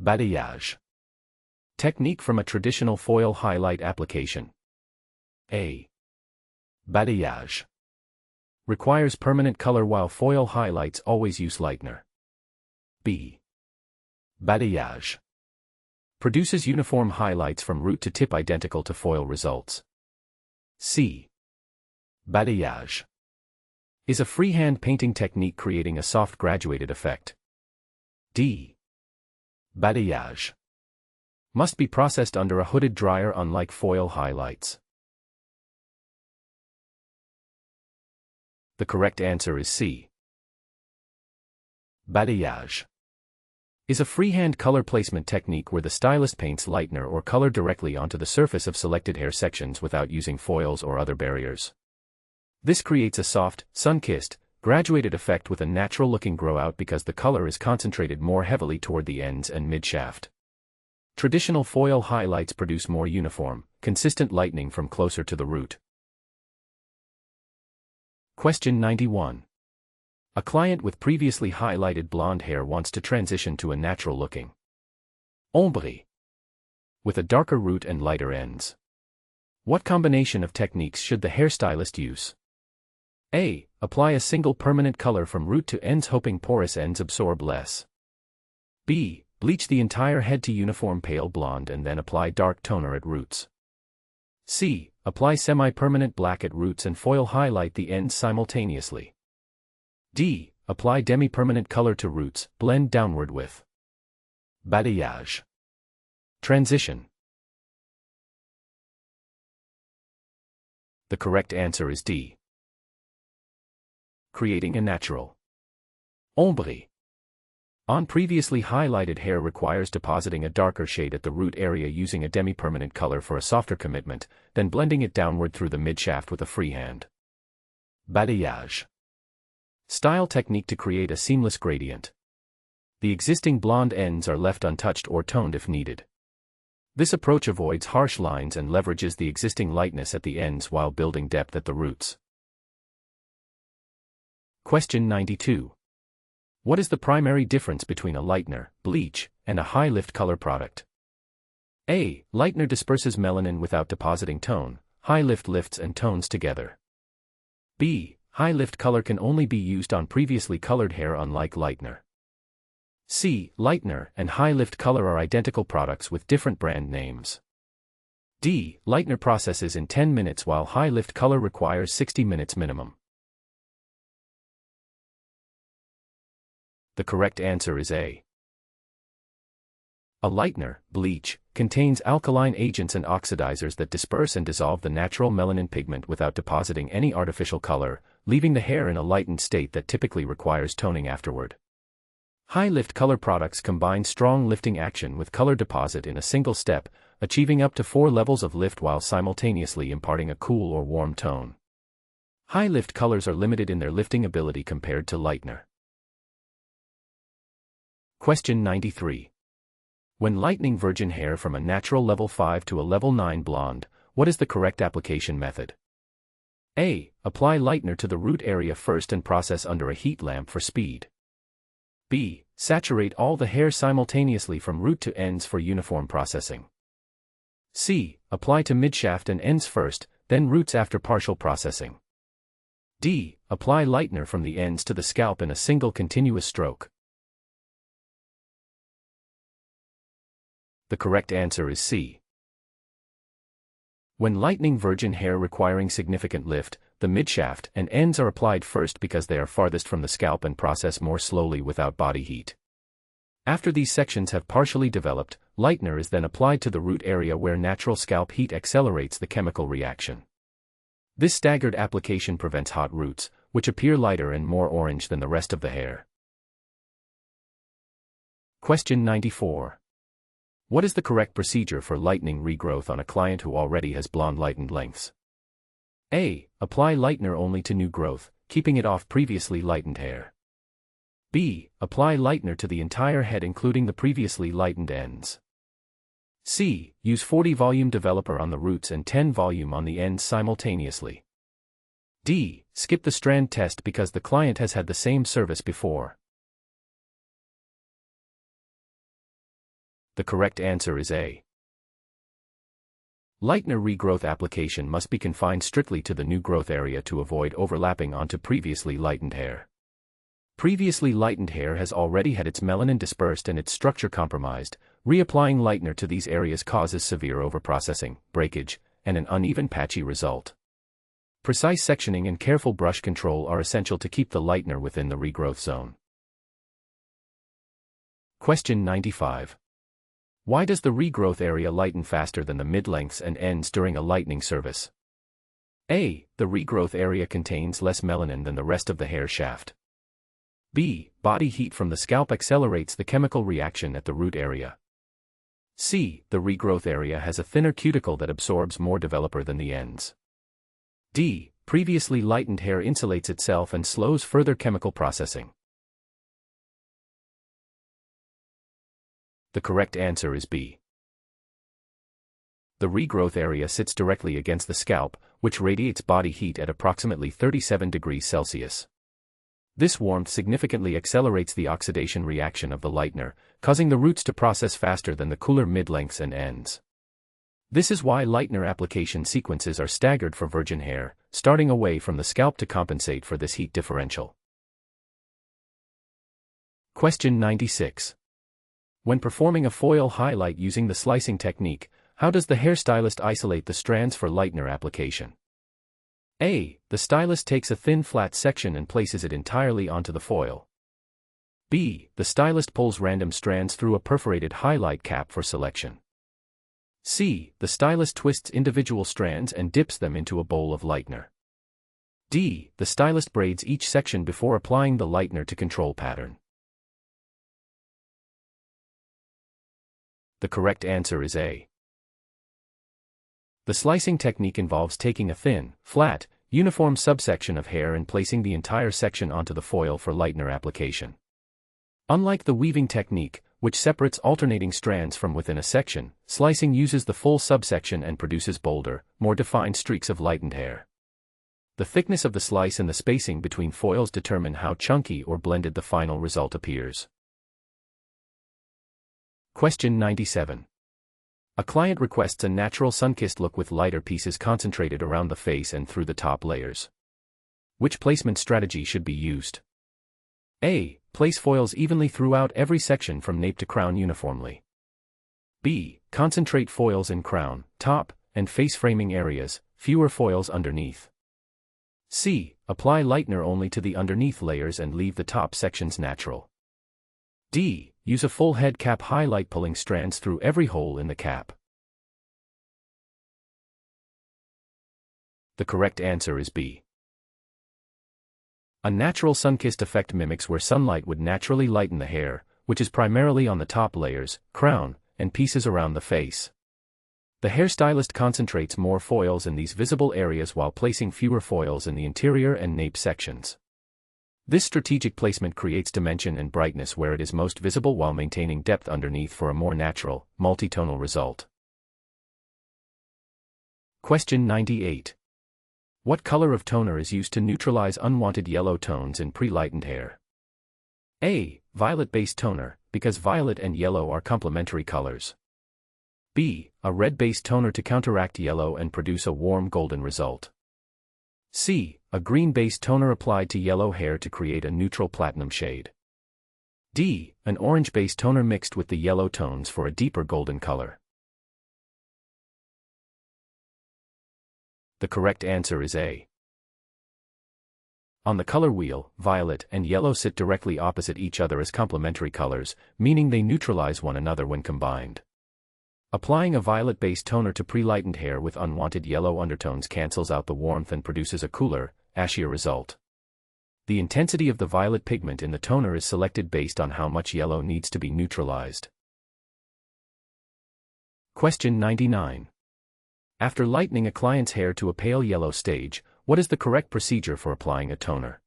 balayage technique from a traditional foil highlight application? A. Balayage requires permanent color while foil highlights always use lightener. B. Balayage produces uniform highlights from root to tip identical to foil results. C. Balayage is a freehand painting technique creating a soft graduated effect. D. Balayage must be processed under a hooded dryer unlike foil highlights. The correct answer is C. Balayage is a freehand color placement technique where the stylist paints lightener or color directly onto the surface of selected hair sections without using foils or other barriers. This creates a soft, sun-kissed, graduated effect with a natural-looking grow-out because the color is concentrated more heavily toward the ends and mid-shaft. Traditional foil highlights produce more uniform, consistent lightening from closer to the root. Question 91. A client with previously highlighted blonde hair wants to transition to a natural-looking ombre with a darker root and lighter ends. What combination of techniques should the hairstylist use? A. Apply a single permanent color from root to ends hoping porous ends absorb less. B. Bleach the entire head to uniform pale blonde and then apply dark toner at roots. C. Apply semi-permanent black at roots and foil highlight the ends simultaneously. D. Apply demi-permanent color to roots, blend downward with balayage. Transition. The correct answer is D. Creating a natural ombre on previously highlighted hair requires depositing a darker shade at the root area using a demi-permanent color for a softer commitment, then blending it downward through the mid-shaft with a freehand balayage style technique to create a seamless gradient. The existing blonde ends are left untouched or toned if needed. This approach avoids harsh lines and leverages the existing lightness at the ends while building depth at the roots. Question 92. What is the primary difference between a lightener, bleach, and a high-lift color product? A. Lightener disperses melanin without depositing tone, high-lift lifts and tones together. B. High-lift color can only be used on previously colored hair unlike lightener. C. Lightener and high-lift color are identical products with different brand names. D. Lightener processes in 10 minutes while high-lift color requires 60 minutes minimum. The correct answer is A. A lightener, bleach, contains alkaline agents and oxidizers that disperse and dissolve the natural melanin pigment without depositing any artificial color, leaving the hair in a lightened state that typically requires toning afterward. High-lift color products combine strong lifting action with color deposit in a single step, achieving up to 4 levels of lift while simultaneously imparting a cool or warm tone. High-lift colors are limited in their lifting ability compared to lightener. Question 93. When lightening virgin hair from a natural level 5 to a level 9 blonde, what is the correct application method? A. Apply lightener to the root area first and process under a heat lamp for speed. B. Saturate all the hair simultaneously from root to ends for uniform processing. C. Apply to midshaft and ends first, then roots after partial processing. D. Apply lightener from the ends to the scalp in a single continuous stroke. The correct answer is C. When lightening virgin hair requiring significant lift, the midshaft and ends are applied first because they are farthest from the scalp and process more slowly without body heat. After these sections have partially developed, lightener is then applied to the root area where natural scalp heat accelerates the chemical reaction. This staggered application prevents hot roots, which appear lighter and more orange than the rest of the hair. Question 94. What is the correct procedure for lightening regrowth on a client who already has blonde lightened lengths? A. Apply lightener only to new growth, keeping it off previously lightened hair. B. Apply lightener to the entire head including the previously lightened ends. C. Use 40 volume developer on the roots and 10 volume on the ends simultaneously. D. Skip the strand test because the client has had the same service before. The correct answer is A. Lightener regrowth application must be confined strictly to the new growth area to avoid overlapping onto previously lightened hair. Previously lightened hair has already had its melanin dispersed and its structure compromised. Reapplying lightener to these areas causes severe overprocessing, breakage, and an uneven patchy result. Precise sectioning and careful brush control are essential to keep the lightener within the regrowth zone. Question 95. Why does the regrowth area lighten faster than the mid-lengths and ends during a lightening service? A. The regrowth area contains less melanin than the rest of the hair shaft. B. Body heat from the scalp accelerates the chemical reaction at the root area. C. The regrowth area has a thinner cuticle that absorbs more developer than the ends. D. Previously lightened hair insulates itself and slows further chemical processing. The correct answer is B. The regrowth area sits directly against the scalp, which radiates body heat at approximately 37 degrees Celsius. This warmth significantly accelerates the oxidation reaction of the lightener, causing the roots to process faster than the cooler mid-lengths and ends. This is why lightener application sequences are staggered for virgin hair, starting away from the scalp to compensate for this heat differential. Question 96. When performing a foil highlight using the slicing technique, how does the hairstylist isolate the strands for lightener application? A. The stylist takes a thin flat section and places it entirely onto the foil. B. The stylist pulls random strands through a perforated highlight cap for selection. C. The stylist twists individual strands and dips them into a bowl of lightener. D. The stylist braids each section before applying the lightener to control pattern. The correct answer is A. The slicing technique involves taking a thin, flat, uniform subsection of hair and placing the entire section onto the foil for lightener application. Unlike the weaving technique, which separates alternating strands from within a section, slicing uses the full subsection and produces bolder, more defined streaks of lightened hair. The thickness of the slice and the spacing between foils determine how chunky or blended the final result appears. Question 97. A client requests a natural sun-kissed look with lighter pieces concentrated around the face and through the top layers. Which placement strategy should be used? A. Place foils evenly throughout every section from nape to crown uniformly. B. Concentrate foils in crown, top, and face framing areas, fewer foils underneath. C. Apply lightener only to the underneath layers and leave the top sections natural. D. Use a full head cap highlight pulling strands through every hole in the cap. The correct answer is B. A natural sun-kissed effect mimics where sunlight would naturally lighten the hair, which is primarily on the top layers, crown, and pieces around the face. The hairstylist concentrates more foils in these visible areas while placing fewer foils in the interior and nape sections. This strategic placement creates dimension and brightness where it is most visible while maintaining depth underneath for a more natural, multitonal result. Question 98. What color of toner is used to neutralize unwanted yellow tones in pre-lightened hair? A. Violet-based toner, because violet and yellow are complementary colors. B. A red-based toner to counteract yellow and produce a warm golden result. C. A green-based toner applied to yellow hair to create a neutral platinum shade. D. An orange-based toner mixed with the yellow tones for a deeper golden color. The correct answer is A. On the color wheel, violet and yellow sit directly opposite each other as complementary colors, meaning they neutralize one another when combined. Applying a violet-based toner to pre-lightened hair with unwanted yellow undertones cancels out the warmth and produces a cooler, ashier result. The intensity of the violet pigment in the toner is selected based on how much yellow needs to be neutralized. Question 99. After lightening a client's hair to a pale yellow stage, what is the correct procedure for applying a toner?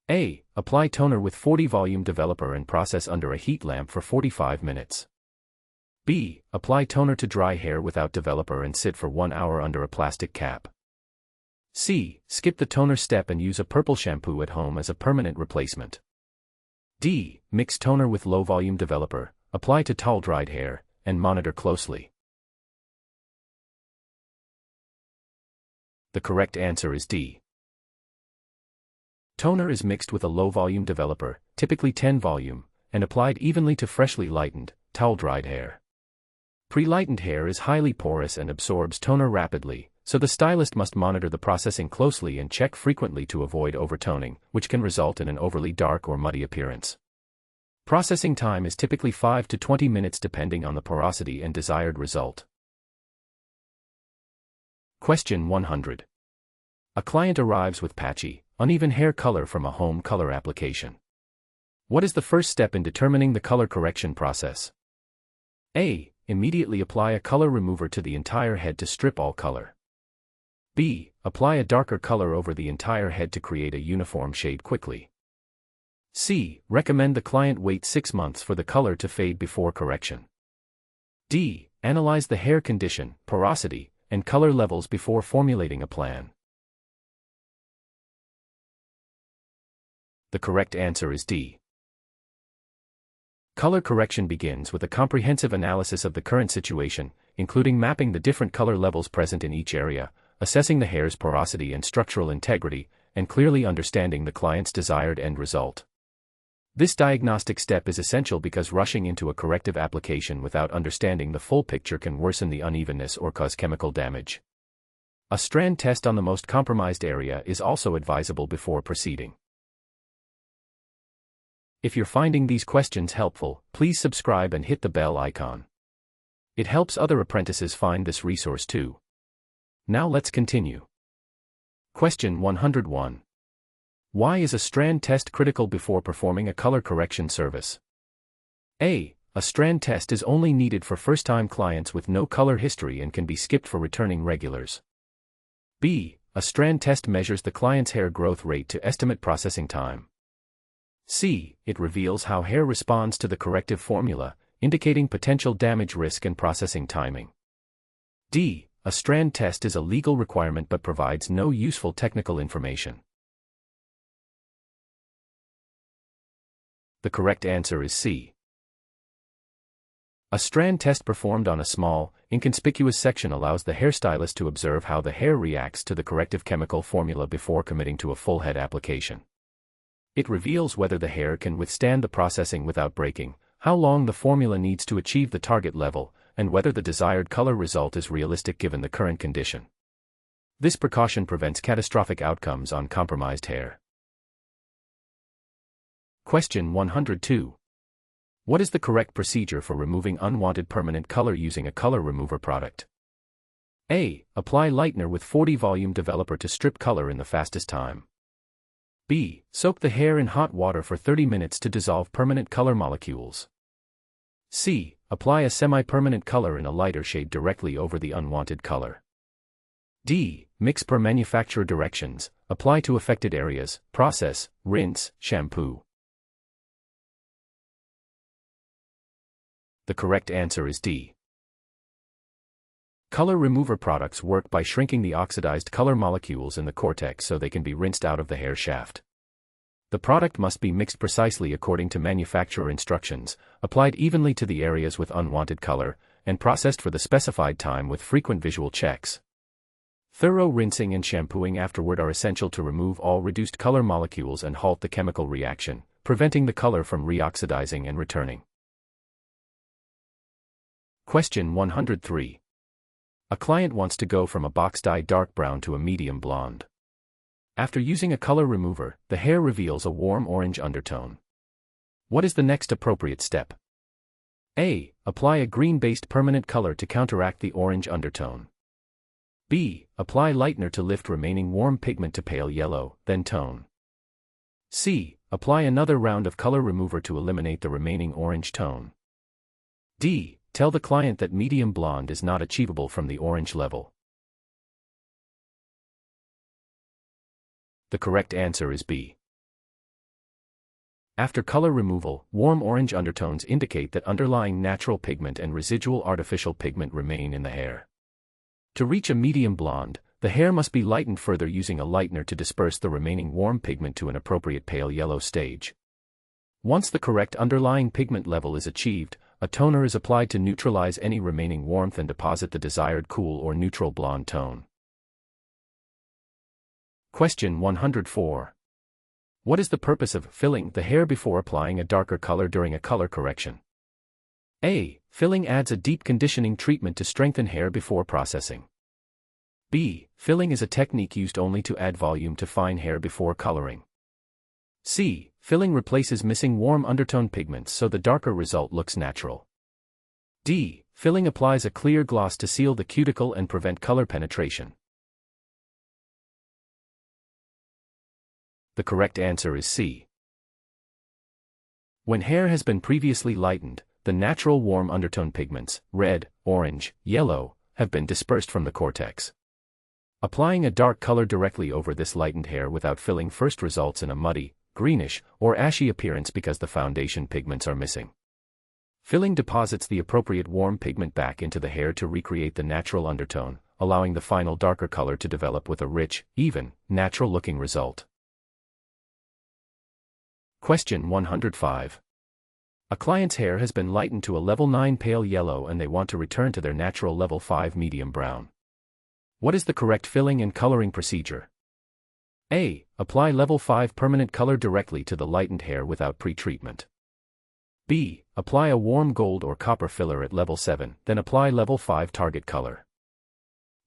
A. Apply toner with 40 volume developer and process under a heat lamp for 45 minutes. B. Apply toner to dry hair without developer and sit for 1 hour under a plastic cap. C. Skip the toner step and use a purple shampoo at home as a permanent replacement. D. Mix toner with low volume developer, apply to towel dried hair, and monitor closely. The correct answer is D. Toner is mixed with a low volume developer, typically 10 volume, and applied evenly to freshly lightened, towel dried hair. Pre-lightened hair is highly porous and absorbs toner rapidly, so the stylist must monitor the processing closely and check frequently to avoid overtoning, which can result in an overly dark or muddy appearance. Processing time is typically 5 to 20 minutes depending on the porosity and desired result. Question 100. A client arrives with patchy, uneven hair color from a home color application. What is the first step in determining the color correction process? A. Immediately apply a color remover to the entire head to strip all color. B. Apply a darker color over the entire head to create a uniform shade quickly. C. Recommend the client wait 6 months for the color to fade before correction. D. Analyze the hair condition, porosity, and color levels before formulating a plan. The correct answer is D. Color correction begins with a comprehensive analysis of the current situation, including mapping the different color levels present in each area, assessing the hair's porosity and structural integrity, and clearly understanding the client's desired end result. This diagnostic step is essential because rushing into a corrective application without understanding the full picture can worsen the unevenness or cause chemical damage. A strand test on the most compromised area is also advisable before proceeding. If you're finding these questions helpful, please subscribe and hit the bell icon. It helps other apprentices find this resource too. Now let's continue. Question 101. Why is a strand test critical before performing a color correction service? A. A strand test is only needed for first-time clients with no color history and can be skipped for returning regulars. B. A strand test measures the client's hair growth rate to estimate processing time. C. It reveals how hair responds to the corrective formula, indicating potential damage risk and processing timing. D. A strand test is a legal requirement but provides no useful technical information. The correct answer is C. A strand test performed on a small, inconspicuous section allows the hairstylist to observe how the hair reacts to the corrective chemical formula before committing to a full head application. It reveals whether the hair can withstand the processing without breaking, how long the formula needs to achieve the target level, and whether the desired color result is realistic given the current condition. This precaution prevents catastrophic outcomes on compromised hair. Question 102. What is the correct procedure for removing unwanted permanent color using a color remover product? A. Apply lightener with 40 volume developer to strip color in the fastest time. B. Soak the hair in hot water for 30 minutes to dissolve permanent color molecules. C. Apply a semi-permanent color in a lighter shade directly over the unwanted color. D. Mix per manufacturer directions, apply to affected areas, process, rinse, shampoo. The correct answer is D. Color remover products work by shrinking the oxidized color molecules in the cortex so they can be rinsed out of the hair shaft. The product must be mixed precisely according to manufacturer instructions, applied evenly to the areas with unwanted color, and processed for the specified time with frequent visual checks. Thorough rinsing and shampooing afterward are essential to remove all reduced color molecules and halt the chemical reaction, preventing the color from reoxidizing and returning. Question 103. A client wants to go from a box dye dark brown to a medium blonde. After using a color remover, the hair reveals a warm orange undertone. What is the next appropriate step? A. Apply a green-based permanent color to counteract the orange undertone. B. Apply lightener to lift remaining warm pigment to pale yellow, then tone. C. Apply another round of color remover to eliminate the remaining orange tone. D. Tell the client that medium blonde is not achievable from the orange level. The correct answer is B. After color removal, warm orange undertones indicate that underlying natural pigment and residual artificial pigment remain in the hair. To reach a medium blonde, the hair must be lightened further using a lightener to disperse the remaining warm pigment to an appropriate pale yellow stage. Once the correct underlying pigment level is achieved, a toner is applied to neutralize any remaining warmth and deposit the desired cool or neutral blonde tone. Question 104. What is the purpose of filling the hair before applying a darker color during a color correction? A. Filling adds a deep conditioning treatment to strengthen hair before processing. B. Filling is a technique used only to add volume to fine hair before coloring. C. Filling replaces missing warm undertone pigments so the darker result looks natural. D. Filling applies a clear gloss to seal the cuticle and prevent color penetration. The correct answer is C. When hair has been previously lightened, the natural warm undertone pigments, red, orange, yellow, have been dispersed from the cortex. Applying a dark color directly over this lightened hair without filling first results in a muddy, greenish, or ashy appearance because the foundation pigments are missing. Filling deposits the appropriate warm pigment back into the hair to recreate the natural undertone, allowing the final darker color to develop with a rich, even, natural-looking result. Question 105. A client's hair has been lightened to a level 9 pale yellow and they want to return to their natural level 5 medium brown. What is the correct filling and coloring procedure? A. Apply level 5 permanent color directly to the lightened hair without pre-treatment. B. Apply a warm gold or copper filler at level 7, then apply level 5 target color.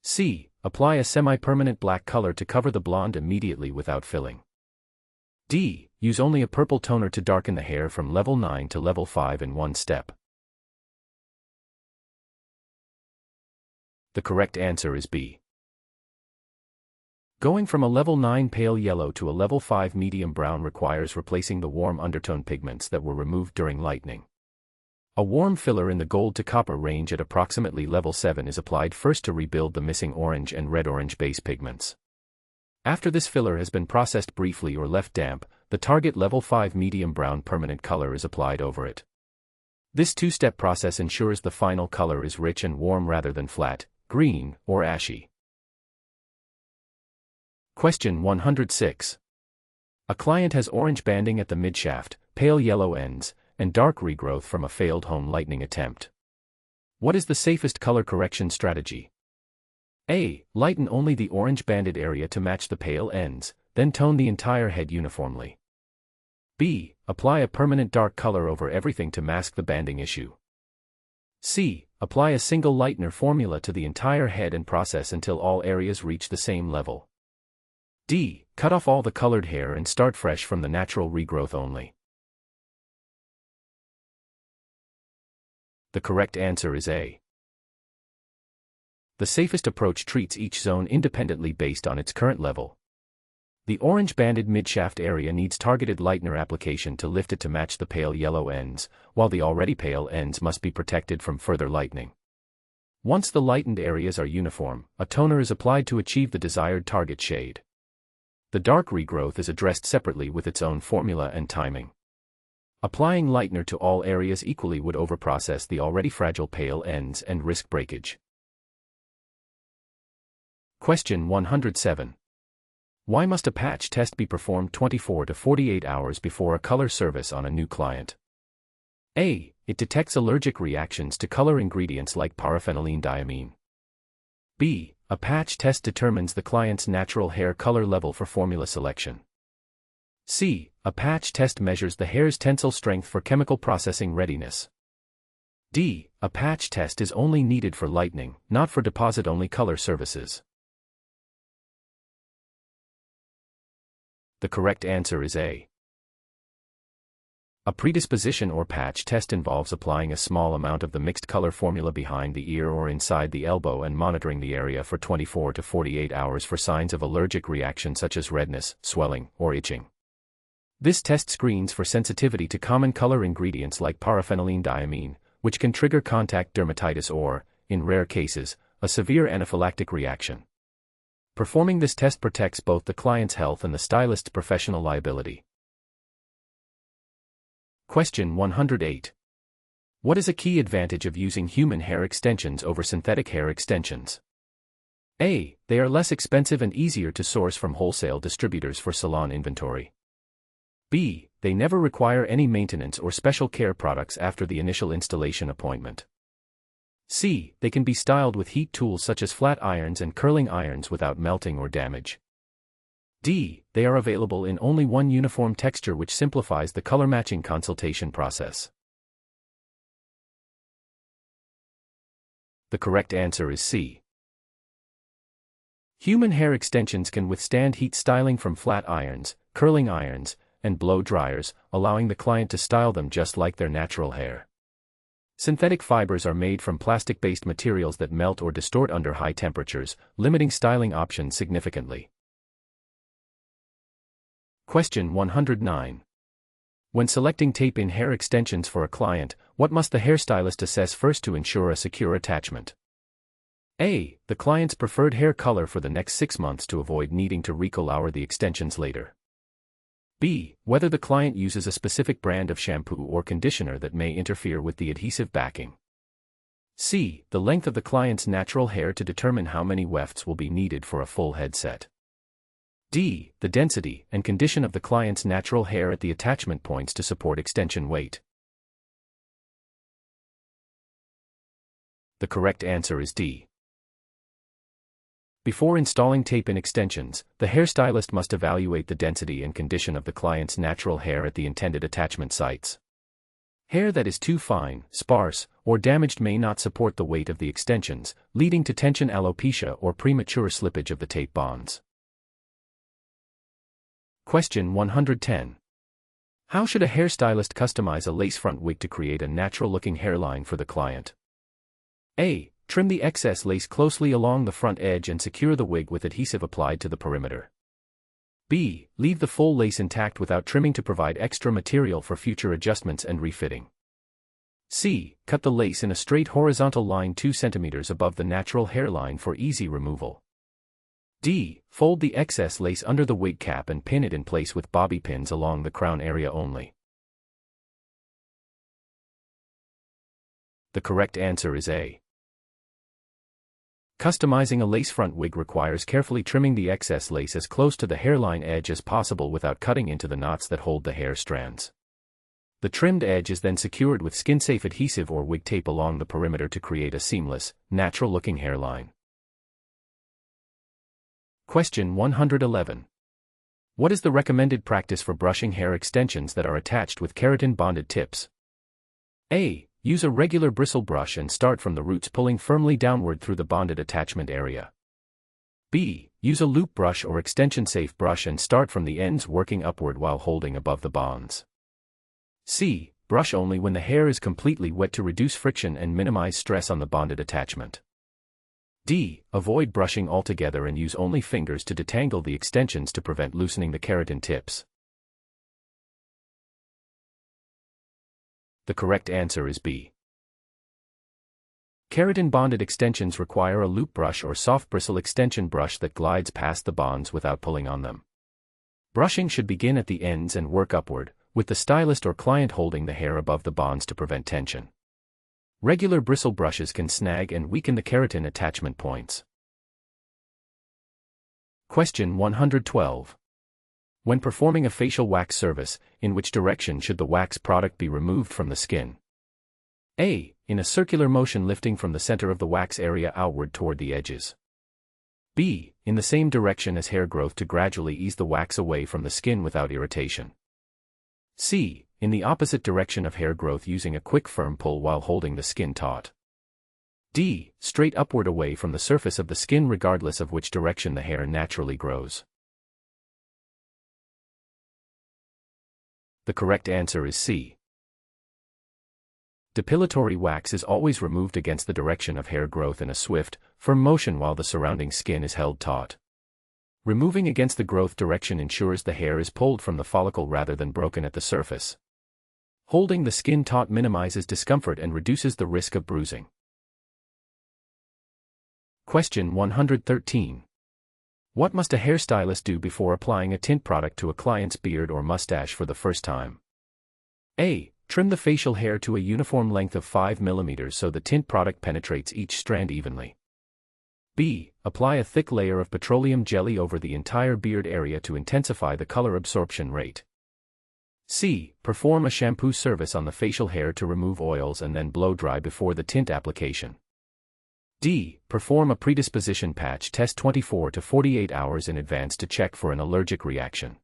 C. Apply a semi-permanent black color to cover the blonde immediately without filling. D. Use only a purple toner to darken the hair from level 9 to level 5 in one step. The correct answer is B. Going from a level 9 pale yellow to a level 5 medium brown requires replacing the warm undertone pigments that were removed during lightening. A warm filler in the gold to copper range at approximately level 7 is applied first to rebuild the missing orange and red-orange base pigments. After this filler has been processed briefly or left damp, the target level 5 medium brown permanent color is applied over it. This two-step process ensures the final color is rich and warm rather than flat, green, or ashy. Question 106. A client has orange banding at the midshaft, pale yellow ends, and dark regrowth from a failed home lightening attempt. What is the safest color correction strategy? A. Lighten only the orange banded area to match the pale ends, then tone the entire head uniformly. B. Apply a permanent dark color over everything to mask the banding issue. C. Apply a single lightener formula to the entire head and process until all areas reach the same level. D. Cut off all the colored hair and start fresh from the natural regrowth only. The correct answer is A. The safest approach treats each zone independently based on its current level. The orange-banded midshaft area needs targeted lightener application to lift it to match the pale yellow ends, while the already pale ends must be protected from further lightening. Once the lightened areas are uniform, a toner is applied to achieve the desired target shade. The dark regrowth is addressed separately with its own formula and timing. Applying lightener to all areas equally would overprocess the already fragile pale ends and risk breakage. Question 107. Why must a patch test be performed 24 to 48 hours before a color service on a new client? A. It detects allergic reactions to color ingredients like paraphenylenediamine. B. A patch test determines the client's natural hair color level for formula selection. C. A patch test measures the hair's tensile strength for chemical processing readiness. D. A patch test is only needed for lightening, not for deposit-only color services. The correct answer is A. A predisposition or patch test involves applying a small amount of the mixed color formula behind the ear or inside the elbow and monitoring the area for 24 to 48 hours for signs of allergic reaction such as redness, swelling, or itching. This test screens for sensitivity to common color ingredients like paraphenylenediamine, which can trigger contact dermatitis or, in rare cases, a severe anaphylactic reaction. Performing this test protects both the client's health and the stylist's professional liability. Question 108. What is a key advantage of using human hair extensions over synthetic hair extensions? A. They are less expensive and easier to source from wholesale distributors for salon inventory. B. They never require any maintenance or special care products after the initial installation appointment. C. They can be styled with heat tools such as flat irons and curling irons without melting or damage. D. They are available in only one uniform texture, which simplifies the color matching consultation process. The correct answer is C. Human hair extensions can withstand heat styling from flat irons, curling irons, and blow dryers, allowing the client to style them just like their natural hair. Synthetic fibers are made from plastic-based materials that melt or distort under high temperatures, limiting styling options significantly. Question 109. When selecting tape-in hair extensions for a client, what must the hairstylist assess first to ensure a secure attachment? A. The client's preferred hair color for the next 6 months to avoid needing to recolor the extensions later. B. Whether the client uses a specific brand of shampoo or conditioner that may interfere with the adhesive backing. C. The length of the client's natural hair to determine how many wefts will be needed for a full head set. D. The density and condition of the client's natural hair at the attachment points to support extension weight. The correct answer is D. Before installing tape-in extensions, the hairstylist must evaluate the density and condition of the client's natural hair at the intended attachment sites. Hair that is too fine, sparse, or damaged may not support the weight of the extensions, leading to tension alopecia or premature slippage of the tape bonds. Question 110. How should a hairstylist customize a lace front wig to create a natural-looking hairline for the client? A. Trim the excess lace closely along the front edge and secure the wig with adhesive applied to the perimeter. B. Leave the full lace intact without trimming to provide extra material for future adjustments and refitting. C. Cut the lace in a straight horizontal line 2 cm above the natural hairline for easy removal. D. Fold the excess lace under the wig cap and pin it in place with bobby pins along the crown area only. The correct answer is A. Customizing a lace front wig requires carefully trimming the excess lace as close to the hairline edge as possible without cutting into the knots that hold the hair strands. The trimmed edge is then secured with skin-safe adhesive or wig tape along the perimeter to create a seamless, natural-looking hairline. Question 111. What is the recommended practice for brushing hair extensions that are attached with keratin-bonded tips? A. Use a regular bristle brush and start from the roots, pulling firmly downward through the bonded attachment area. B. Use a loop brush or extension-safe brush and start from the ends, working upward while holding above the bonds. C. Brush only when the hair is completely wet to reduce friction and minimize stress on the bonded attachment. D. Avoid brushing altogether and use only fingers to detangle the extensions to prevent loosening the keratin tips. The correct answer is B. Keratin bonded extensions require a loop brush or soft bristle extension brush that glides past the bonds without pulling on them. Brushing should begin at the ends and work upward, with the stylist or client holding the hair above the bonds to prevent tension. Regular bristle brushes can snag and weaken the keratin attachment points. Question 112. When performing a facial wax service, in which direction should the wax product be removed from the skin? A. In a circular motion, lifting from the center of the wax area outward toward the edges. B. In the same direction as hair growth to gradually ease the wax away from the skin without irritation. C. In the opposite direction of hair growth, using a quick firm pull while holding the skin taut. D. Straight upward away from the surface of the skin regardless of which direction the hair naturally grows. The correct answer is C. Depilatory wax is always removed against the direction of hair growth in a swift, firm motion while the surrounding skin is held taut. Removing against the growth direction ensures the hair is pulled from the follicle rather than broken at the surface. Holding the skin taut minimizes discomfort and reduces the risk of bruising. Question 113. What must a hairstylist do before applying a tint product to a client's beard or mustache for the first time? A. Trim the facial hair to a uniform length of 5 mm so the tint product penetrates each strand evenly. B. Apply a thick layer of petroleum jelly over the entire beard area to intensify the color absorption rate. C. Perform a shampoo service on the facial hair to remove oils and then blow dry before the tint application. D. Perform a predisposition patch test 24 to 48 hours in advance to check for an allergic reaction.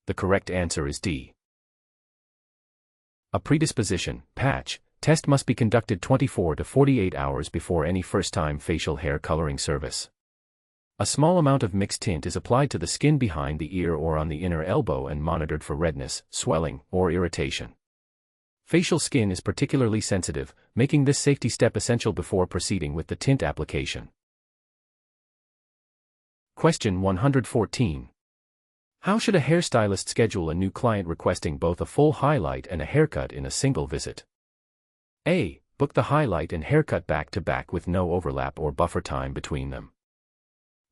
The correct answer is D. A predisposition patch test must be conducted 24 to 48 hours before any first-time facial hair coloring service. A small amount of mixed tint is applied to the skin behind the ear or on the inner elbow and monitored for redness, swelling, or irritation. Facial skin is particularly sensitive, making this safety step essential before proceeding with the tint application. Question 114. How should a hairstylist schedule a new client requesting both a full highlight and a haircut in a single visit? A. Book the highlight and haircut back-to-back with no overlap or buffer time between them.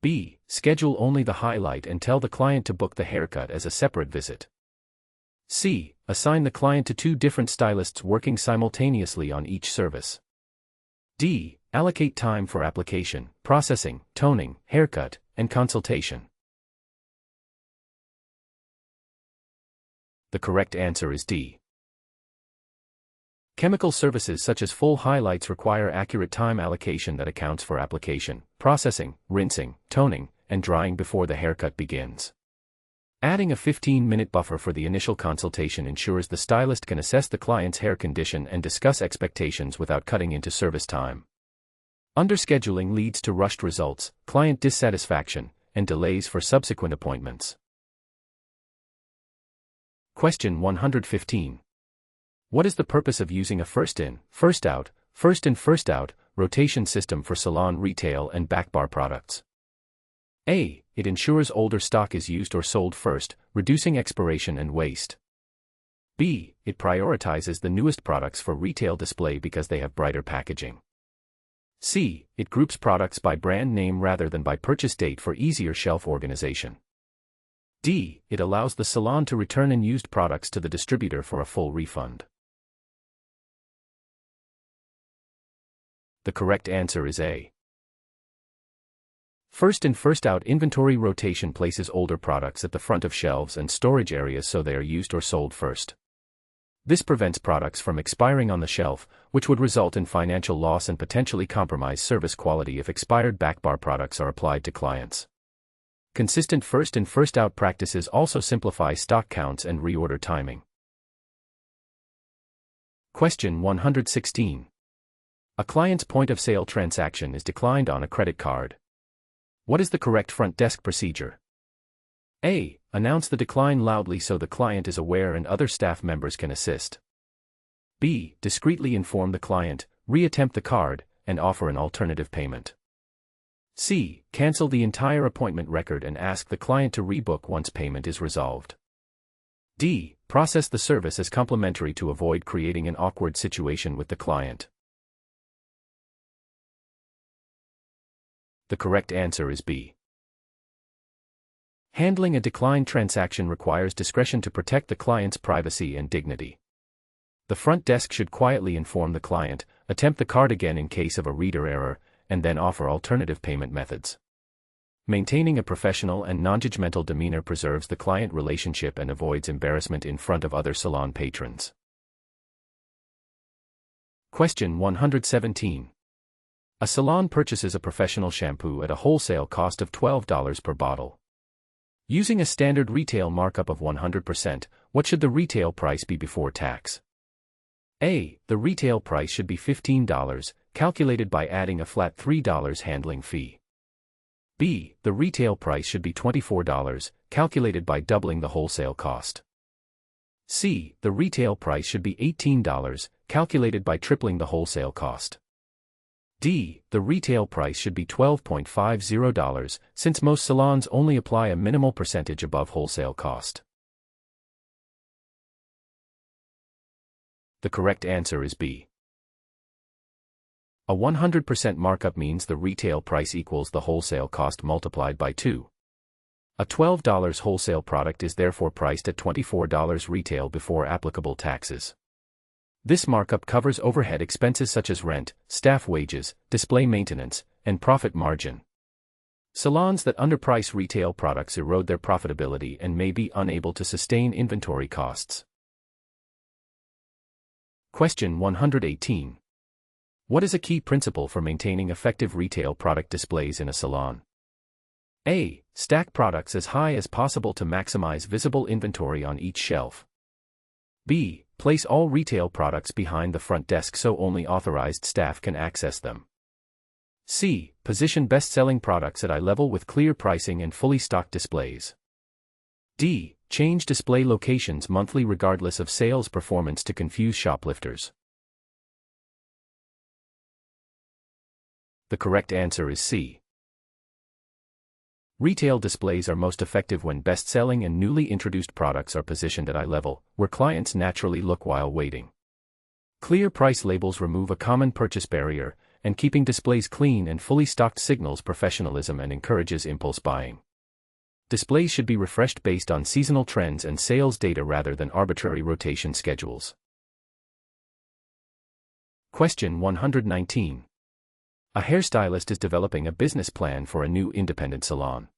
B. Schedule only the highlight and tell the client to book the haircut as a separate visit. C. Assign the client to 2 different stylists working simultaneously on each service. D. Allocate time for application, processing, toning, haircut, and consultation. The correct answer is D. Chemical services such as full highlights require accurate time allocation that accounts for application, processing, rinsing, toning, and drying before the haircut begins. Adding a 15-minute buffer for the initial consultation ensures the stylist can assess the client's hair condition and discuss expectations without cutting into service time. Underscheduling leads to rushed results, client dissatisfaction, and delays for subsequent appointments. Question 115. What is the purpose of using a first-in, first-out, first-in, first-out rotation system for salon retail and backbar products? A. It ensures older stock is used or sold first, reducing expiration and waste. B. It prioritizes the newest products for retail display because they have brighter packaging. C. It groups products by brand name rather than by purchase date for easier shelf organization. D. It allows the salon to return unused products to the distributor for a full refund. The correct answer is A. First-in, first-out inventory rotation places older products at the front of shelves and storage areas so they are used or sold first. This prevents products from expiring on the shelf, which would result in financial loss and potentially compromise service quality if expired backbar products are applied to clients. Consistent first-in, first-out practices also simplify stock counts and reorder timing. Question 116. A client's point-of-sale transaction is declined on a credit card. What is the correct front desk procedure? A. Announce the decline loudly so the client is aware and other staff members can assist. B. Discreetly inform the client, reattempt the card, and offer an alternative payment. C. Cancel the entire appointment record and ask the client to rebook once payment is resolved. D. Process the service as complimentary to avoid creating an awkward situation with the client. The correct answer is B. Handling a declined transaction requires discretion to protect the client's privacy and dignity. The front desk should quietly inform the client, attempt the card again in case of a reader error, and then offer alternative payment methods. Maintaining a professional and non-judgmental demeanor preserves the client relationship and avoids embarrassment in front of other salon patrons. Question 117. A salon purchases a professional shampoo at a wholesale cost of $12 per bottle. Using a standard retail markup of 100%, what should the retail price be before tax? A. The retail price should be $15, calculated by adding a flat $3 handling fee. B. The retail price should be $24, calculated by doubling the wholesale cost. C. The retail price should be $18, calculated by tripling the wholesale cost. D. The retail price should be $12.50, since most salons only apply a minimal percentage above wholesale cost. The correct answer is B. A 100% markup means the retail price equals the wholesale cost multiplied by 2. A $12 wholesale product is therefore priced at $24 retail before applicable taxes. This markup covers overhead expenses such as rent, staff wages, display maintenance, and profit margin. Salons that underprice retail products erode their profitability and may be unable to sustain inventory costs. Question 118. What is a key principle for maintaining effective retail product displays in a salon? A. Stack products as high as possible to maximize visible inventory on each shelf. B. Place all retail products behind the front desk so only authorized staff can access them. C. Position best-selling products at eye level with clear pricing and fully stocked displays. D. Change display locations monthly regardless of sales performance to confuse shoplifters. The correct answer is C. Retail displays are most effective when best-selling and newly introduced products are positioned at eye level, where clients naturally look while waiting. Clear price labels remove a common purchase barrier, and keeping displays clean and fully stocked signals professionalism and encourages impulse buying. Displays should be refreshed based on seasonal trends and sales data rather than arbitrary rotation schedules. Question 119. A hairstylist is developing a business plan for a new independent salon.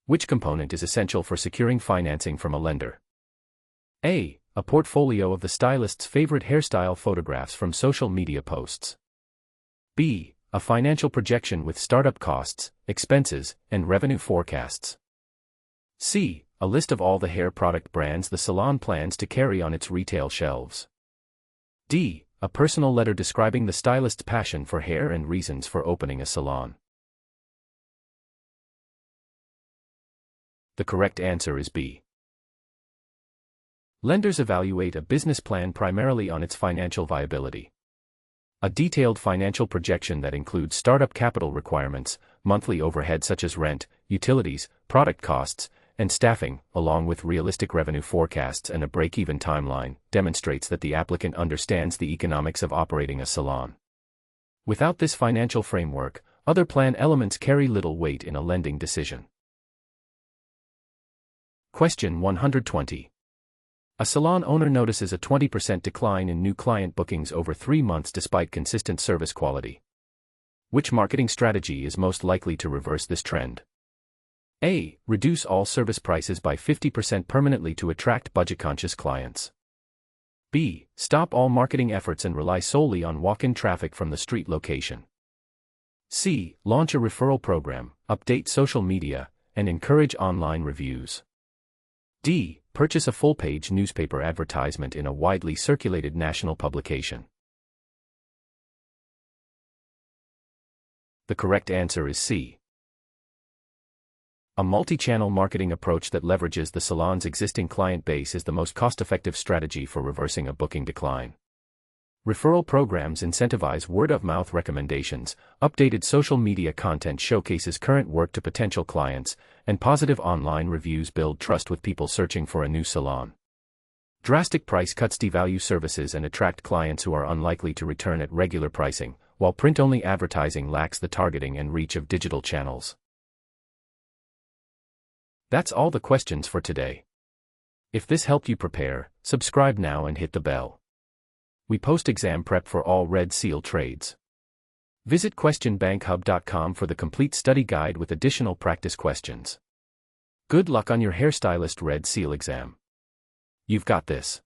Which component is essential for securing financing from a lender? A. A portfolio of the stylist's favorite hairstyle photographs from social media posts. B. A financial projection with startup costs, expenses, and revenue forecasts. C. A list of all the hair product brands the salon plans to carry on its retail shelves. D. A personal letter describing the stylist's passion for hair and reasons for opening a salon. The correct answer is B. Lenders evaluate a business plan primarily on its financial viability. A detailed financial projection that includes startup capital requirements, monthly overhead such as rent, utilities, product costs, and staffing, along with realistic revenue forecasts and a break-even timeline, demonstrates that the applicant understands the economics of operating a salon. Without this financial framework, other plan elements carry little weight in a lending decision. Question 120. A salon owner notices a 20% decline in new client bookings over 3 months despite consistent service quality. Which marketing strategy is most likely to reverse this trend? A. Reduce all service prices by 50% permanently to attract budget-conscious clients. B. Stop all marketing efforts and rely solely on walk-in traffic from the street location. C. Launch a referral program, update social media, and encourage online reviews. D. Purchase a full-page newspaper advertisement in a widely circulated national publication. The correct answer is C. A multi-channel marketing approach that leverages the salon's existing client base is the most cost-effective strategy for reversing a booking decline. Referral programs incentivize word-of-mouth recommendations, updated social media content showcases current work to potential clients, and positive online reviews build trust with people searching for a new salon. Drastic price cuts devalue services and attract clients who are unlikely to return at regular pricing, while print-only advertising lacks the targeting and reach of digital channels. That's all the questions for today. If this helped you prepare, subscribe now and hit the bell. We post exam prep for all Red Seal trades. Visit questionbankhub.com for the complete study guide with additional practice questions. Good luck on your Hairstylist Red Seal exam. You've got this.